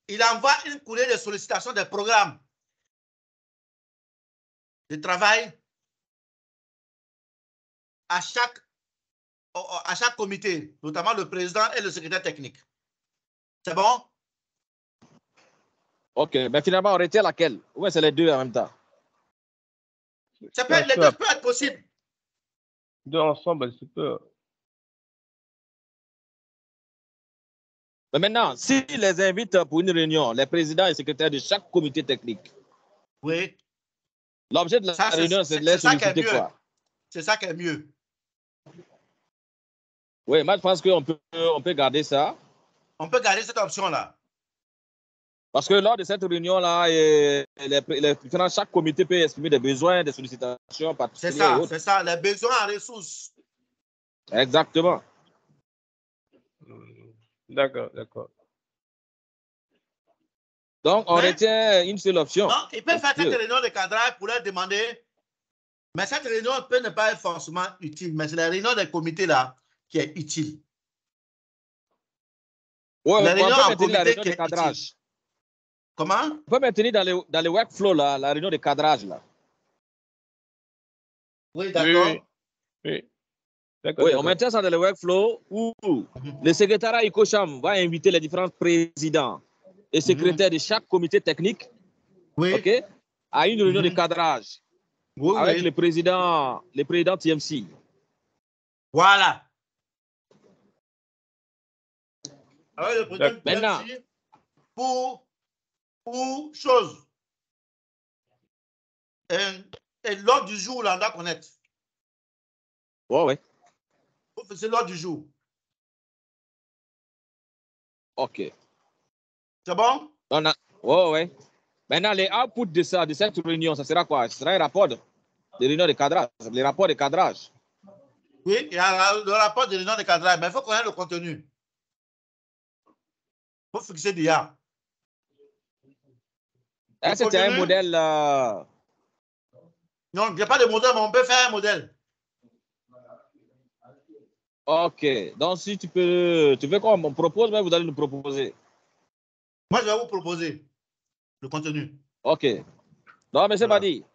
il envoie une courrier de sollicitation des programmes de travail à chaque comité, notamment le président et le secrétaire technique. C'est bon? OK. Mais finalement, on retient laquelle? Oui, c'est les deux en même temps. Les deux peuvent être possibles. Deux ensemble, c'est peu. Mais maintenant, s'ils les invitent pour une réunion, les présidents et secrétaires de chaque comité technique. Oui. L'objet de la réunion, c'est de les solliciter quoi? C'est ça qui est mieux. Oui, moi, je pense qu'on peut garder ça. On peut garder cette option-là. Parce que lors de cette réunion-là, chaque comité peut exprimer des besoins, des sollicitations particulières. C'est ça, les besoins en ressources. Exactement. D'accord, d'accord. Donc, on retient une seule option. Non, il peut faire cette réunion de cadrage pour leur demander, mais cette réunion peut ne pas être forcément utile, mais c'est la réunion des comités là qui est utile. Oui, la réunion on peut maintenir la réunion qui de cadrage. Utile. Comment? On peut maintenir dans le workflow là, la réunion de cadrage là. Oui, d'accord. Oui. Oui, on maintient ça dans le workflow où le secrétariat ICOCHAM va inviter les différents présidents et secrétaires de chaque comité technique à une réunion de cadrage avec le président TMC. Voilà. Avec le président TMC pour chose. Et l'ordre du jour, là, on doit connaître. Oui. C'est l'ordre du jour. OK. C'est bon? Oui. Maintenant, les outputs de cette réunion, ça sera quoi? Ce sera un rapport de réunion de cadrage, les rapports de cadrage. Oui, il y a le rapport de réunion de cadrage, mais il faut connaître le contenu. Il faut fixer d'IA. Est-ce que tu as un modèle? Non, il n'y a pas de modèle, mais on peut faire un modèle. Ok. Donc, si tu veux qu'on me propose, mais vous allez nous proposer. Moi, je vais vous proposer le contenu. Ok. Donc, M. Badi.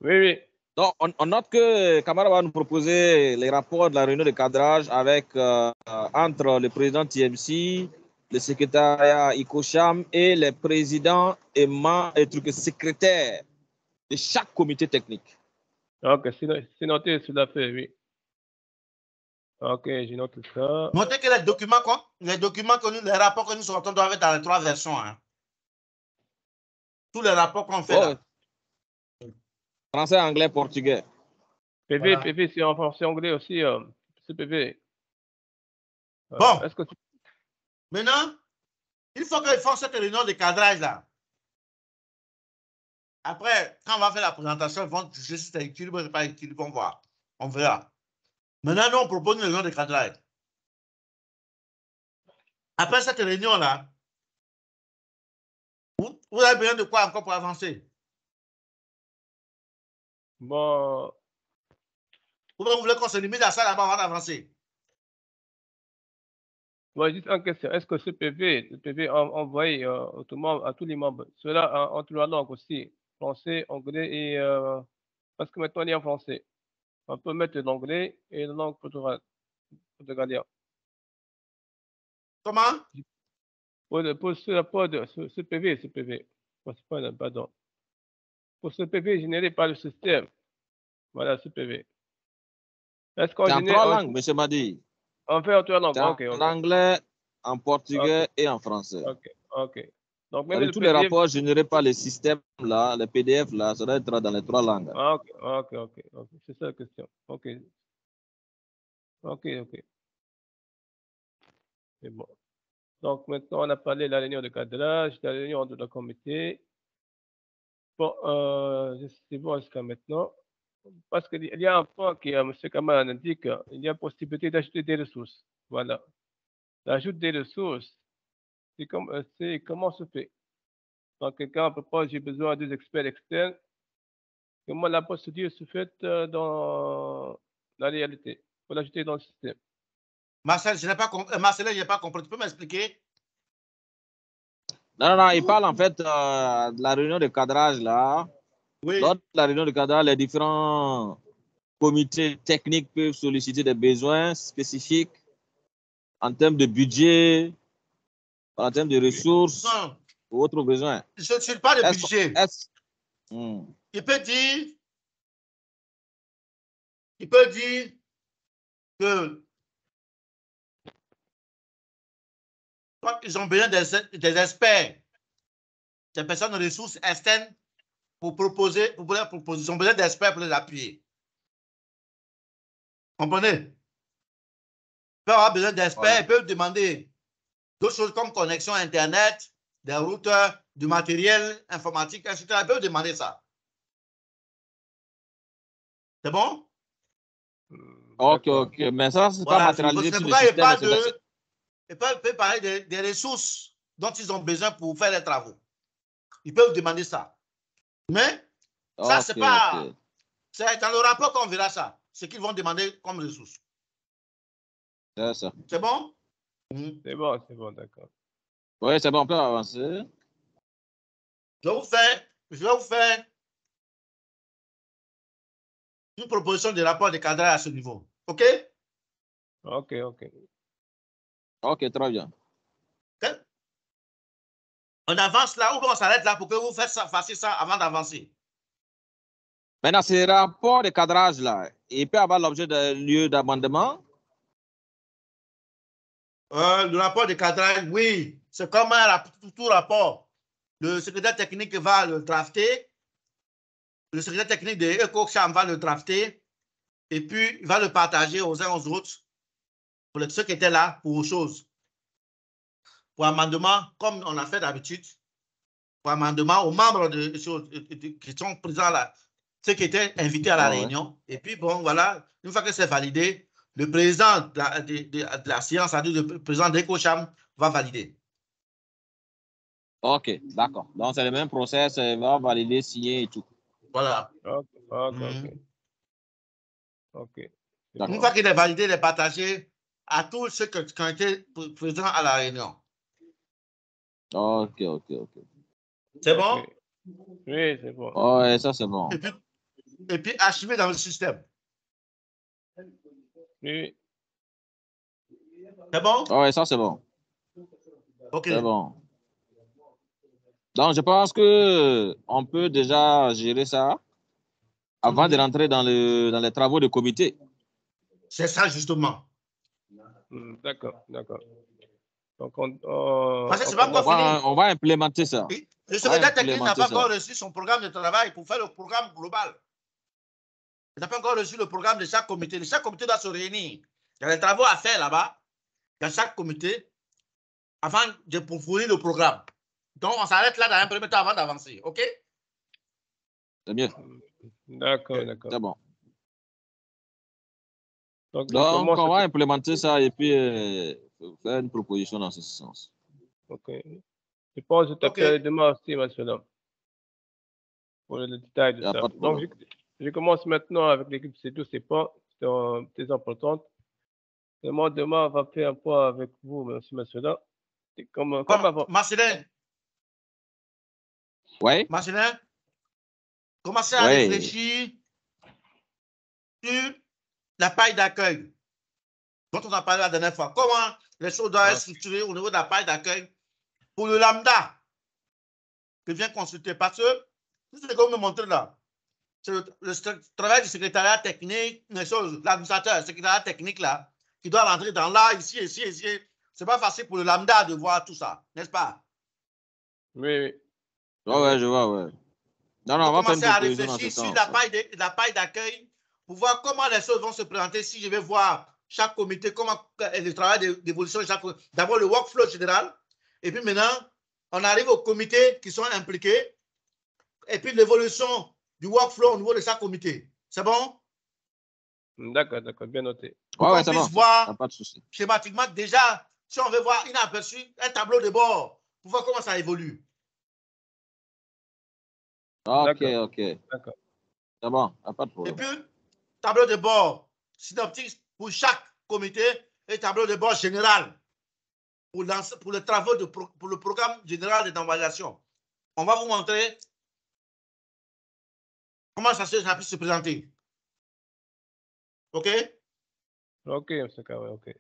Oui, oui. Donc, on note que Camara va nous proposer les rapports de la réunion de cadrage avec, entre le président TMC, le secrétariat ICOCHAM et les présidents et secrétaires de chaque comité technique. Ok, c'est noté sur la feuille, oui. Ok, j'ai noté ça. Notez que les documents les rapports que nous sortons doivent être dans les 3 versions. Hein. Tous les rapports qu'on fait là. Français, anglais, portugais. PV, voilà. PV, c'est en français anglais aussi, c'est PV. Bon. Maintenant, il faut qu'ils fassent cette réunion de cadrage là. Après, quand on va faire la présentation, ils vont juger si c'est équilibré ou c'est pas équilibré, ils vont voir. On verra. Maintenant, nous, on propose une réunion de cadrage. Après cette réunion-là, vous avez besoin de quoi encore pour avancer? Bon. Vous voulez qu'on se limite à ça là-bas avant d'avancer? Bon, juste en question, est-ce que ce PV envoyé à tous les membres, cela entre la langue aussi, français, anglais et parce que maintenant on est en français. On peut mettre l'anglais et la langue portugalienne. Comment? Pour ce PV, pardon. Pour ce PV généré par le système, voilà ce PV. Est-ce qu'on génère en 3 langues, M. Madi? On fait en 3 langues, ok. En anglais, en portugais et en français. Ok. Donc, même tous les rapports générés par les systèmes là, les PDF là, ça doit être dans les 3 langues. Ok. C'est ça la question. Ok. C'est bon. Donc, maintenant, on a parlé de la réunion de cadrage, de la réunion de la comité. Bon, c'est bon jusqu'à maintenant. Parce qu'il y a un point qui, M. Kamal indique, il y a possibilité d'ajouter des ressources. Voilà. L'ajout des ressources, c'est comment se fait. Donc, quelqu'un propose, j'ai besoin de 2 experts externes. Comment la procédure se fait dans la réalité, pour l'ajouter dans le système. Marcel, je n'ai pas compris. Marcel, je n'ai pas compris. Tu peux m'expliquer? Non, il parle en fait de la réunion de cadrage là. Oui. Lors de la réunion de cadrage, les différents comités techniques peuvent solliciter des besoins spécifiques en termes de budget, en termes de ressources ou autres besoins. Je ne suis pas de budget. Il peut dire que ils ont besoin des experts, des personnes de ressources externes pour proposer, ils ont besoin d'experts pour les appuyer. Comprenez? Ils peuvent avoir besoin d'experts, ils peuvent demander d'autres choses comme connexion Internet, des routeurs, du matériel informatique, etc. Ils peuvent demander ça. C'est bon? Ok. Mais ça, c'est pas matérialisé sur le système. Ils peuvent parler des ressources dont ils ont besoin pour faire les travaux. Ils peuvent demander ça. Mais ça, c'est pas... C'est dans le rapport qu'on verra ça. Ce qu'ils vont demander comme ressources. C'est ça. C'est bon? C'est bon, d'accord. Oui, c'est bon, on peut avancer. Je vais vous faire une proposition de rapport de cadrage à ce niveau. OK? Ok, très bien. Okay? On avance là ou on s'arrête là pour que vous fassiez ça avant d'avancer? Maintenant, ce rapport de cadrage là, il peut avoir l'objet de lieu d'amendement? Le rapport de cadrage, oui. C'est comme tout rapport. Le secrétaire technique va le drafter. Le secrétaire technique de EcoCham va le drafter. Et puis, il va le partager aux uns aux autres. Pour ceux qui étaient là, pour autre chose. Pour amendement, comme on a fait d'habitude. pour amendement aux membres qui sont présents là, ceux qui étaient invités à la réunion. Et puis, bon, voilà, une fois que c'est validé, le président de la séance, c'est-à-dire le président d'EcoCham, va valider. OK, d'accord. Donc, c'est le même process, il va valider, signer et tout. Voilà. OK. Une fois qu'il est validé, il est partagé à tous ceux qui ont été présents à la réunion. OK. C'est bon? Oui, c'est bon. Oh, ouais, ça, c'est bon. Et puis archivé dans le système. Oui. C'est bon? Oh, ouais, ça, c'est bon. OK. C'est bon. Donc, je pense qu'on peut déjà gérer ça avant de rentrer dans les travaux de comité. C'est ça, justement. D'accord. Donc, parce que c'est pas encore fini. On va implémenter ça. Le secrétaire technique n'a pas encore reçu son programme de travail pour faire le programme global. Il n'a pas encore reçu le programme de chaque comité. Chaque comité doit se réunir. Il y a des travaux à faire là-bas, dans chaque comité, avant de fournir le programme. Donc, on s'arrête là dans un premier temps avant d'avancer. OK? C'est mieux. D'accord. C'est bon. Donc on va implémenter ça et puis faire une proposition dans ce sens. OK. Je pense que je t'appelle demain aussi, monsieur l'homme, pour le détail de ça. Donc, je commence maintenant avec l'équipe C2, c'est pas très important. Demain, on va faire un point avec vous, monsieur l'homme. Comme avant. Marcelin. Oui. Marcelin, commencez à réfléchir sur la paille d'accueil dont on a parlé la dernière fois. Comment les choses doivent être structurées au niveau de la paille d'accueil pour le lambda que vient consulter. Parce que, c'est ce que vous me montrez là. C'est le travail du secrétariat technique, l'administrateur, le secrétariat technique là, qui doit rentrer dans là, ici. C'est pas facile pour le lambda de voir tout ça, n'est-ce pas? Oui. Ouais, je vois, ouais. Non, on va commencer à réfléchir sur la paille d'accueil pour voir comment les choses vont se présenter si je vais voir chaque comité, comment le travail d'évolution, d'abord le workflow général, et puis maintenant, on arrive aux comités qui sont impliqués, et puis l'évolution du workflow au niveau de chaque comité. C'est bon? D'accord, bien noté. Pour qu'on puisse voir schématiquement déjà, si on veut voir inaperçu, un tableau de bord, pour voir comment ça évolue. OK. D'accord. C'est bon, pas de problème. Et puis, tableau de bord synoptique pour chaque comité et tableau de bord général pour les travaux pour le programme général d'évaluation. On va vous montrer comment ça peut se présenter. OK? OK, M. Kawé, OK.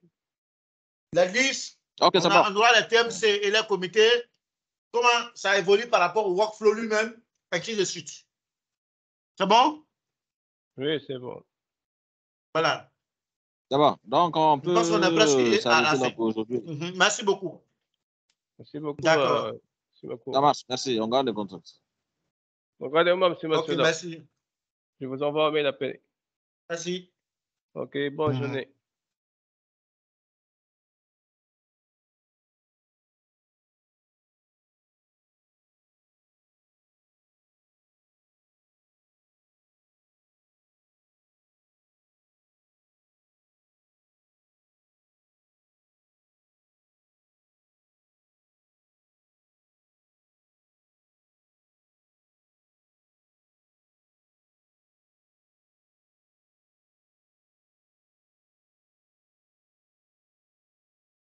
La liste, okay, on aura les TMC et les comités, comment ça évolue par rapport au workflow lui-même, et ainsi de suite. C'est bon? Oui, c'est bon. Voilà. C'est bon. Donc, on peut s'arrêter là pour aujourd'hui. Merci beaucoup. Merci beaucoup. D'accord. Ça marche. Merci. On garde le contact. Regardez-moi, monsieur. OK, merci. Je vous envoie un mail appel. Merci. OK, bonne journée.